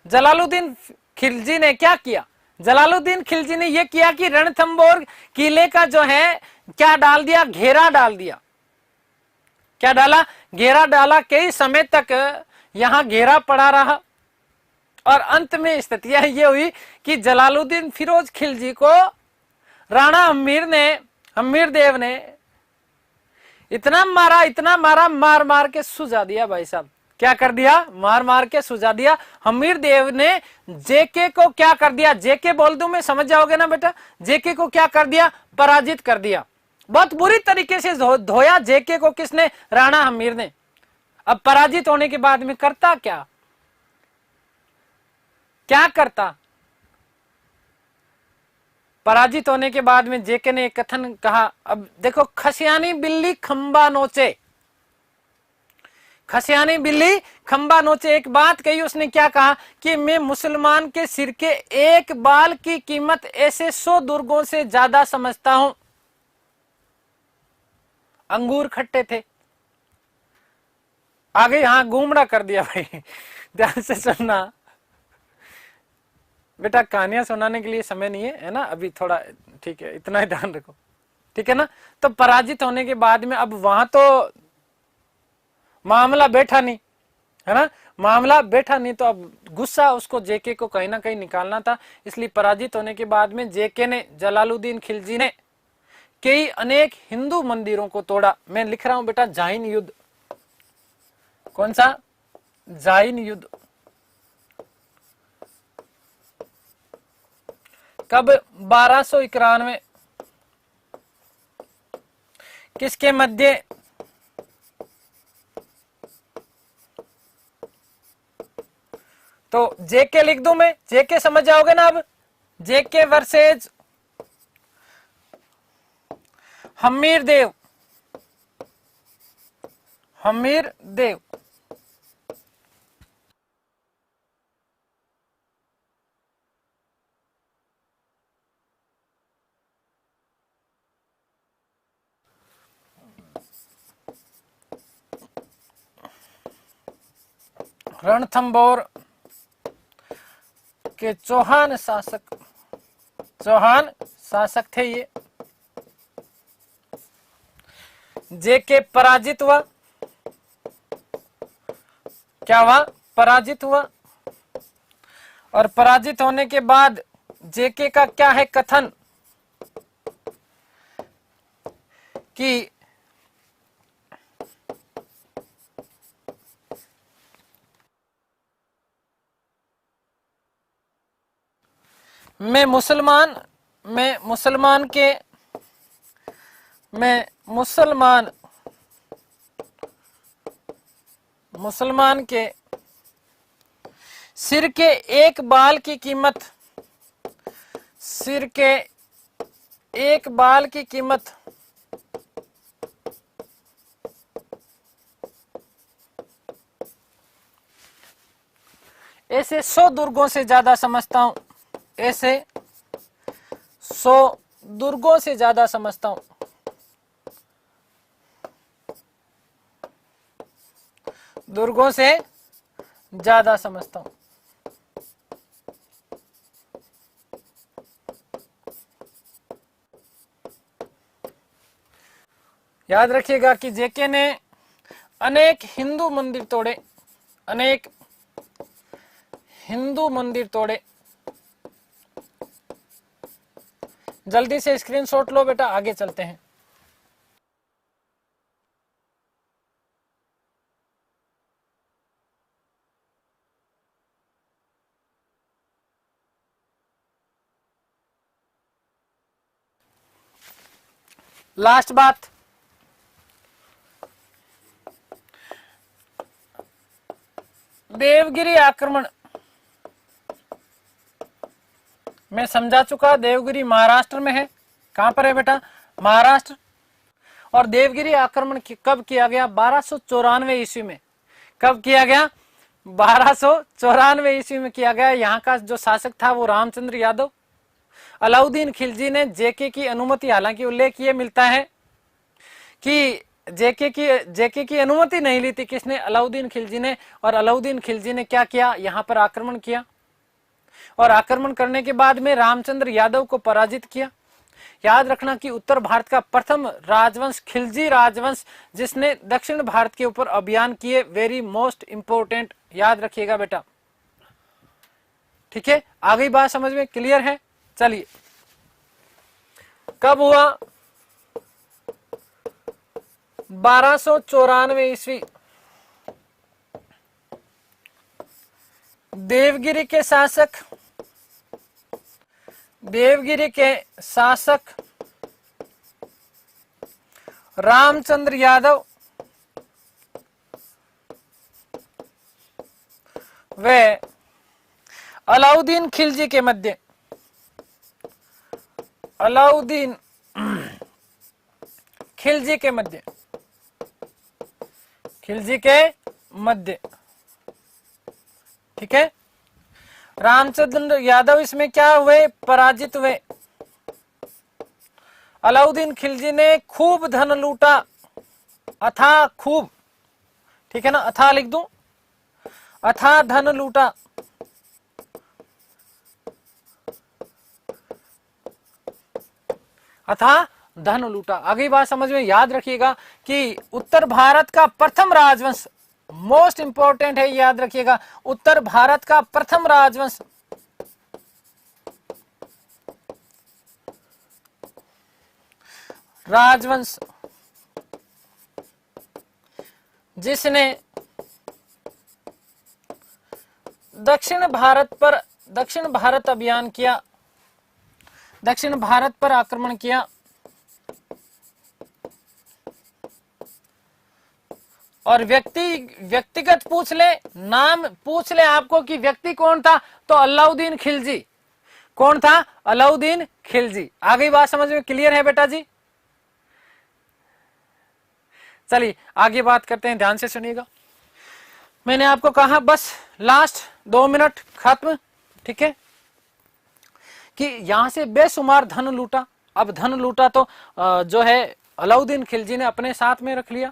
जलालुद्दीन खिलजी ने क्या किया? जलालुद्दीन खिलजी ने यह किया कि रणथंबोर किले का जो है क्या डाल दिया, घेरा डाल दिया। क्या डाला? घेरा डाला। कई समय तक यहां घेरा पड़ा रहा और अंत में स्थिति यह हुई कि जलालुद्दीन फिरोज खिलजी को राणा हमीर देव ने इतना मारा, मार के सुझा दिया। भाई साहब क्या कर दिया? मार के सुझा दिया। हमीर देव ने जेके को क्या कर दिया? जेके बोल दूं मैं, समझ जाओगे ना बेटा। जेके को क्या कर दिया? पराजित कर दिया। बहुत बुरी तरीके से धोया जेके को। किसने? राणा हमीर ने। अब पराजित होने के बाद में करता क्या करता? पराजित होने के बाद में जेके ने एक कथन कहा। अब देखो, खसियानी बिल्ली खंबा नोचे, खसियानी बिल्ली खंबा नोचे। एक बात कही उसने, क्या कहा कि मैं मुसलमान के सिर के एक बाल की कीमत ऐसे 100 दुर्गों से ज्यादा समझता हूं। अंगूर खट्टे थे। आगे यहां घूमड़ा कर दिया भाई। ध्यान से सुनना बेटा, कहानियां सुनाने के लिए समय नहीं है ना अभी, थोड़ा ठीक है, इतना ही ध्यान रखो, ठीक है ना। तो पराजित होने के बाद में अब वहां तो मामला बैठा नहीं, है ना, मामला बैठा नहीं। तो अब गुस्सा उसको जेके को कहीं ना कहीं निकालना था। इसलिए पराजित होने के बाद में जेके ने, जलालुद्दीन खिलजी ने कई अनेक हिंदू मंदिरों को तोड़ा। मैं लिख रहा हूं बेटा जाइन युद्ध। कौन सा? जाइन युद्ध। कब? 1291। किसके मध्य? तो जेके लिख दूं मैं, जेके समझ जाओगे ना। अब जेके वर्सेज हमीर देव। रणथंबोर के चौहान शासक थे ये। जेके पराजित हुआ। क्या हुआ? पराजित हुआ। और पराजित होने के बाद जेके का क्या है कथन कि मैं मुसलमान के सिर के एक बाल की कीमत ऐसे 100 दुर्गों से ज्यादा समझता हूं। ऐसे 100 दुर्गों से ज्यादा समझता हूं। दुर्गों से ज्यादा समझता हूं। याद रखिएगा कि जेके ने अनेक हिंदू मंदिर तोड़े। जल्दी से स्क्रीनशॉट लो बेटा, आगे चलते हैं। लास्ट बात, देवगिरी आक्रमण मैं समझा चुका। देवगिरी महाराष्ट्र में है। कहां पर है बेटा? महाराष्ट्र। और देवगिरी आक्रमण कब किया गया? 1294 ईस्वी में। कब किया गया? 1294 ईस्वी में किया गया। यहाँ का जो शासक था वो रामचंद्र यादव। अलाउद्दीन खिलजी ने जेके की अनुमति, हालांकि उल्लेख ये मिलता है कि जेके की अनुमति नहीं ली थी। किसने? अलाउद्दीन खिलजी ने। और अलाउद्दीन खिलजी ने क्या किया? यहाँ पर आक्रमण किया और आक्रमण करने के बाद में रामचंद्र यादव को पराजित किया। याद रखना कि उत्तर भारत का प्रथम राजवंश खिलजी राजवंश, जिसने दक्षिण भारत के ऊपर अभियान किए। वेरी मोस्ट इंपोर्टेंट, याद रखिएगा बेटा। ठीक है, आगे बात समझ में क्लियर है? चलिए, कब हुआ? 1294 ईस्वी। देवगिरी के शासक रामचंद्र यादव व अलाउद्दीन खिलजी के मध्य ठीक है। रामचंद्र यादव इसमें क्या हुए? पराजित हुए। अलाउद्दीन खिलजी ने खूब धन लूटा, अथाह खूब, ठीक है ना, अथाह लिख दूं, अथाह धन लूटा। अथाह धन लूटा। आगे बात समझ में, याद रखिएगा कि उत्तर भारत का प्रथम राजवंश, मोस्ट इंपोर्टेंट है, याद रखिएगा, उत्तर भारत का प्रथम राजवंश जिसने दक्षिण भारत अभियान किया, दक्षिण भारत पर आक्रमण किया। और व्यक्तिगत पूछ ले, नाम पूछ ले आपको कि व्यक्ति कौन था, तो अलाउद्दीन खिलजी। कौन था? अलाउद्दीन खिलजी। आगे बात समझ में क्लियर है बेटा जी? चलिए आगे बात करते हैं, ध्यान से सुनिएगा। मैंने आपको कहा बस लास्ट 2 मिनट खत्म, ठीक है, कि यहां से बेशुमार धन लूटा। अब धन लूटा तो जो है अलाउद्दीन खिलजी ने अपने साथ में रख लिया।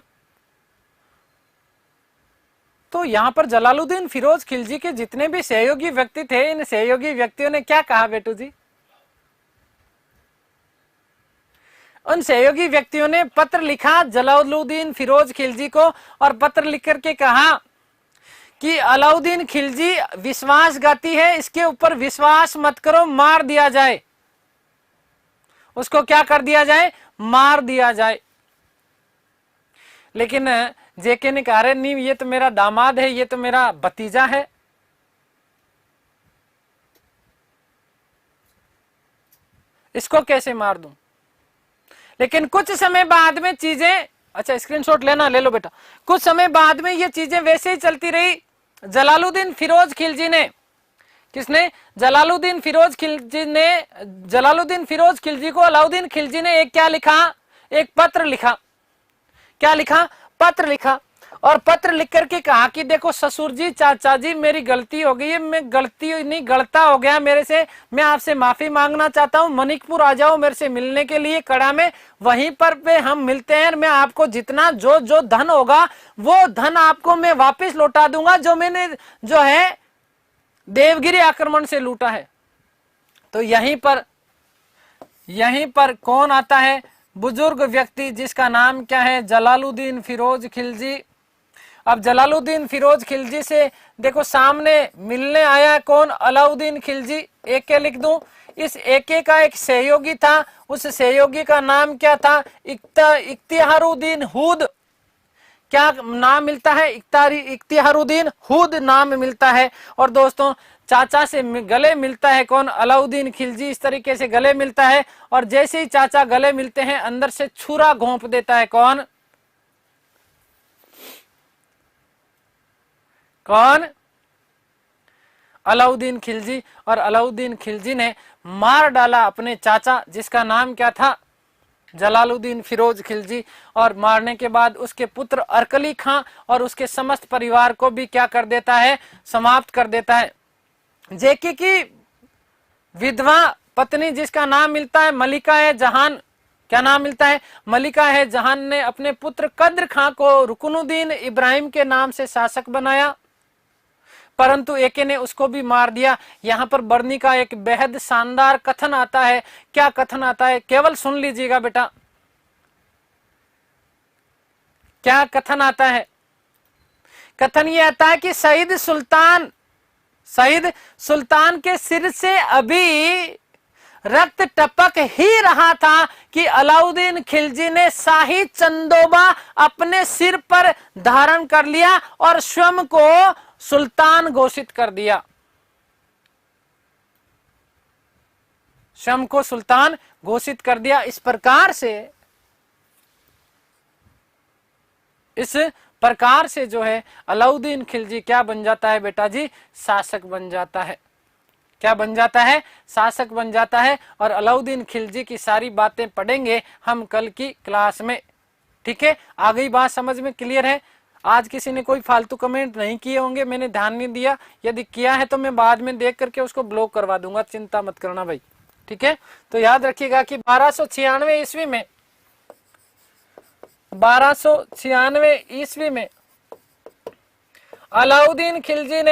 तो यहां पर जलालुद्दीन फिरोज खिलजी के जितने भी सहयोगी व्यक्ति थे, इन सहयोगी व्यक्तियों ने क्या कहा बेटू जी? उन सहयोगी व्यक्तियों ने पत्र लिखा जलालुद्दीन फिरोज खिलजी को और पत्र लिख करके कहा कि अलाउद्दीन खिलजी विश्वासघाती है, इसके ऊपर विश्वास मत करो, मार दिया जाए। उसको क्या कर दिया जाए? मार दिया जाए। लेकिन जेके ने कहा नहीं, ये तो मेरा दामाद है, ये तो मेरा भतीजा है। इसको कैसे मार दूं? लेकिन कुछ समय बाद में चीजें, अच्छा स्क्रीनशॉट लेना, ले लो बेटा। कुछ समय बाद में ये चीजें वैसे ही चलती रही। जलालुद्दीन फिरोज खिलजी ने, किसने? जलालुद्दीन फिरोज खिलजी ने, जलालुद्दीन फिरोज खिलजी को अलाउद्दीन खिलजी ने एक क्या लिखा? एक पत्र लिखा। क्या लिखा? पत्र लिखा। और पत्र लिख करके कहा कि देखो ससुर जी, चाचा जी, मेरी गलती हो गई है, मैं गलती नहीं, गलता हो गया मेरे से, मैं आपसे माफी मांगना चाहता हूँ, मनिकपुर आ जाओ मेरे से मिलने के लिए कड़ा में, वहीं पर पे हम मिलते हैं। मैं आपको जितना जो जो धन होगा वो धन आपको मैं वापस लौटा दूंगा जो मैंने जो है देवगिरी आक्रमण से लूटा है। तो यहीं पर कौन आता है? बुजुर्ग व्यक्ति जिसका नाम क्या है? जलालुद्दीन फिरोज खिलजी। अब जलालुद्दीन फिरोज खिलजी से देखो सामने मिलने आया कौन? अलाउद्दीन खिलजी। एक लिख दूं, इस एके का एक सहयोगी था, उस सहयोगी का नाम क्या था? इख्तियारुद्दीन हुद। क्या नाम मिलता है? इख्तियारुद्दीन हुद नाम मिलता है। और दोस्तों चाचा से गले मिलता है कौन? अलाउद्दीन खिलजी। इस तरीके से गले मिलता है और जैसे ही चाचा गले मिलते हैं अंदर से छुरा घोंप देता है कौन? कौन? अलाउद्दीन खिलजी। और अलाउद्दीन खिलजी ने मार डाला अपने चाचा जिसका नाम क्या था? जलालुद्दीन फिरोज खिलजी। और मारने के बाद उसके पुत्र अरकली खां और उसके समस्त परिवार को भी क्या कर देता है? समाप्त कर देता है। जेके की विधवा पत्नी जिसका नाम मिलता है मलिका है जहान, क्या नाम मिलता है? मलिका है जहान ने अपने पुत्र कद्र खां को रुकनुद्दीन इब्राहिम के नाम से शासक बनाया, परंतु एके ने उसको भी मार दिया। यहाँ पर बर्नी का एक बेहद शानदार कथन आता है। क्या कथन आता है? केवल सुन लीजिएगा बेटा। क्या कथन आता है? कथन ये आता है कि शहीद सुल्तान के सिर से अभी रक्त टपक ही रहा था कि अलाउद्दीन खिलजी ने शाही चंदोबा अपने सिर पर धारण कर लिया और स्वयं को सुल्तान घोषित कर दिया। स्वयं को सुल्तान घोषित कर दिया। इस प्रकार से जो है अलाउद्दीन खिलजी क्या बन जाता है बेटा जी? शासक बन जाता है। क्या बन जाता है? शासक बन जाता है। और अलाउद्दीन खिलजी की सारी बातें पढ़ेंगे हम कल की क्लास में। ठीक है, आ गई बात समझ में? क्लियर है? आज किसी ने कोई फालतू कमेंट नहीं किए होंगे, मैंने ध्यान नहीं दिया। यदि किया है तो मैं बाद में देख करके उसको ब्लॉक करवा दूंगा, चिंता मत करना भाई। ठीक है, तो याद रखिएगा कि 1296 ईस्वी में 1296 ईस्वी में अलाउद्दीन खिलजी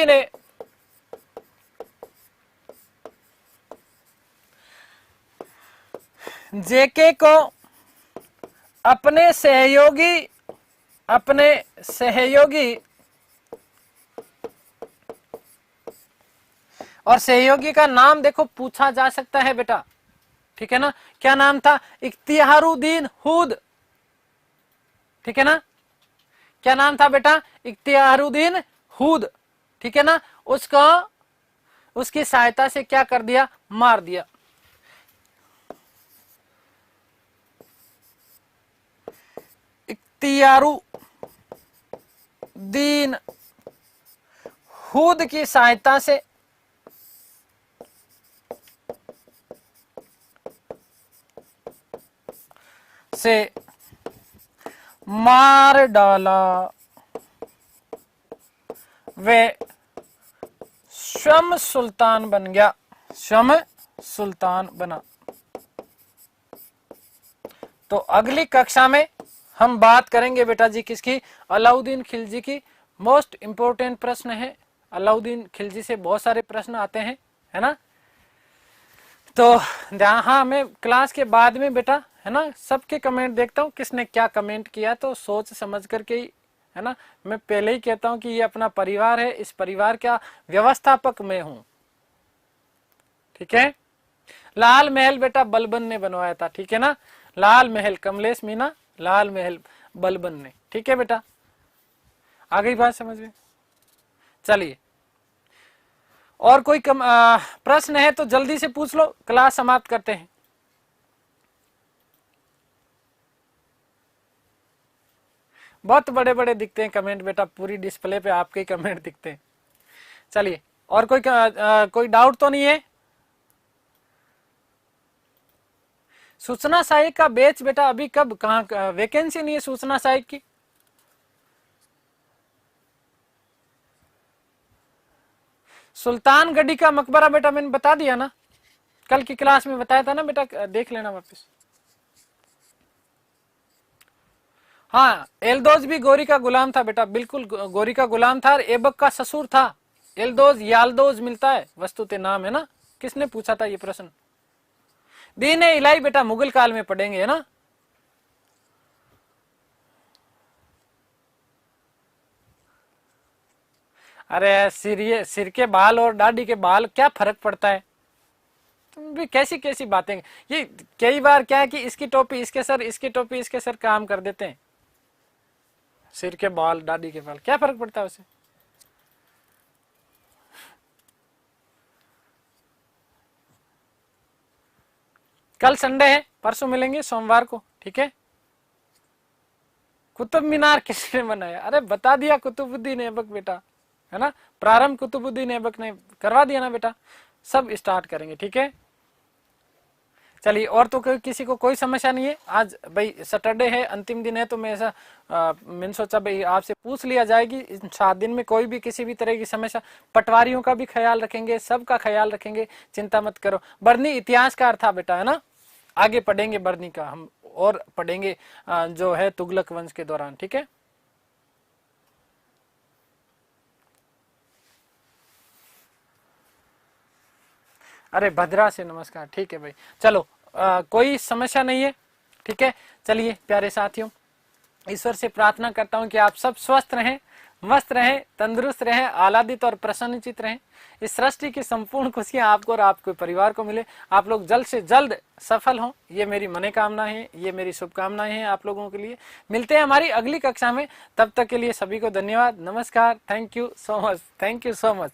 ने जेके को अपने सहयोगी और सहयोगी का नाम देखो पूछा जा सकता है बेटा। ठीक है ना? क्या नाम था? इख्तियारुद्दीन हुद। ठीक है ना? क्या नाम था बेटा? इख्तियारुद्दीन हुद। ठीक है ना? उसकी सहायता से क्या कर दिया? मार दिया। इख्तियारुद्दीन हुद की सहायता से मार डाला। वे स्वयं सुल्तान बन गया, स्वयं सुल्तान बना। तो अगली कक्षा में हम बात करेंगे बेटा जी किसकी? अलाउद्दीन खिलजी की। मोस्ट इंपोर्टेंट प्रश्न है। अलाउद्दीन खिलजी से बहुत सारे प्रश्न आते हैं, है ना। तो हाँ, मैं क्लास के बाद में बेटा है ना सबके कमेंट देखता हूँ, किसने क्या कमेंट किया, तो सोच समझ करके ही है ना। मैं पहले ही कहता हूँ कि ये अपना परिवार है, इस परिवार का व्यवस्थापक मैं हूं, ठीक है। लाल महल बेटा बलबन ने बनवाया था, ठीक है ना। लाल महल, कमलेश मीना, लाल महल बलबन ने, ठीक है बेटा। आ गई बात समझ में। चलिए, और कोई प्रश्न है तो जल्दी से पूछ लो, क्लास समाप्त करते हैं। बहुत बड़े बड़े दिखते हैं कमेंट बेटा, पूरी डिस्प्ले पे आपके ही कमेंट दिखते हैं। चलिए, और कोई डाउट तो नहीं है। सूचना सहायक का बैच बेटा अभी कब, कहाँ वैकेंसी नहीं है सूचना सहायक की। सुल्तानगढ़ी का मकबरा बेटा मैंने बता दिया ना, कल की क्लास में बताया था ना बेटा, देख लेना वापस। हाँ, एल्दोज भी गोरी का गुलाम था बेटा, बिल्कुल गोरी का गुलाम था और ऐबक का ससुर था। एल्दोज याल्दोज मिलता है, वस्तुतः नाम है ना। किसने पूछा था ये प्रश्न? दीन इलाही बेटा मुगल काल में पढ़ेंगे, है ना। अरे सिर के बाल और दाढ़ी के बाल क्या फर्क पड़ता है? तुम भी कैसी कैसी बातें, ये कई बार क्या है कि इसकी टोपी इसके सर, इसकी टोपी इसके सर काम कर देते हैं। सिर के बाल दाढ़ी के बाल क्या फर्क पड़ता है उसे? कल संडे है, परसों मिलेंगे सोमवार को, ठीक है। कुतुब मीनार किसने बनाया? अरे बता दिया, कुतुबुद्दीन ऐबक बेटा, है ना। प्रारंभ कुतुबुद्दीन ऐबक ने करवा दिया ना बेटा। सब स्टार्ट करेंगे, ठीक है। चलिए, और तो किसी को कोई समस्या नहीं है। आज भाई सैटरडे है, अंतिम दिन है, तो मैं ऐसा मैंने सोचा भाई आपसे पूछ लिया जाएगी। इन 7 दिन में कोई भी किसी भी तरह की समस्या, पटवारियों का भी ख्याल रखेंगे, सबका ख्याल रखेंगे, चिंता मत करो। बर्नी इतिहासकार था बेटा, है ना। आगे पढ़ेंगे बर्नी का हम, और पढ़ेंगे जो है तुगलक वंश के दौरान, ठीक है। अरे भद्रा से नमस्कार, ठीक है भाई। चलो, कोई समस्या नहीं है, ठीक है। चलिए प्यारे साथियों, ईश्वर से प्रार्थना करता हूं कि आप सब स्वस्थ रहें, मस्त रहें, तंदुरुस्त रहें, आह्लादित और प्रसन्नचित रहें। इस सृष्टि की संपूर्ण खुशियां आपको और आपके परिवार को मिले। आप लोग जल्द से जल्द सफल हों, ये मेरी मनोकामना है, ये मेरी शुभकामनाएं हैं आप लोगों के लिए। मिलते हैं हमारी अगली कक्षा में, तब तक के लिए सभी को धन्यवाद, नमस्कार, thank you so much, thank you so much.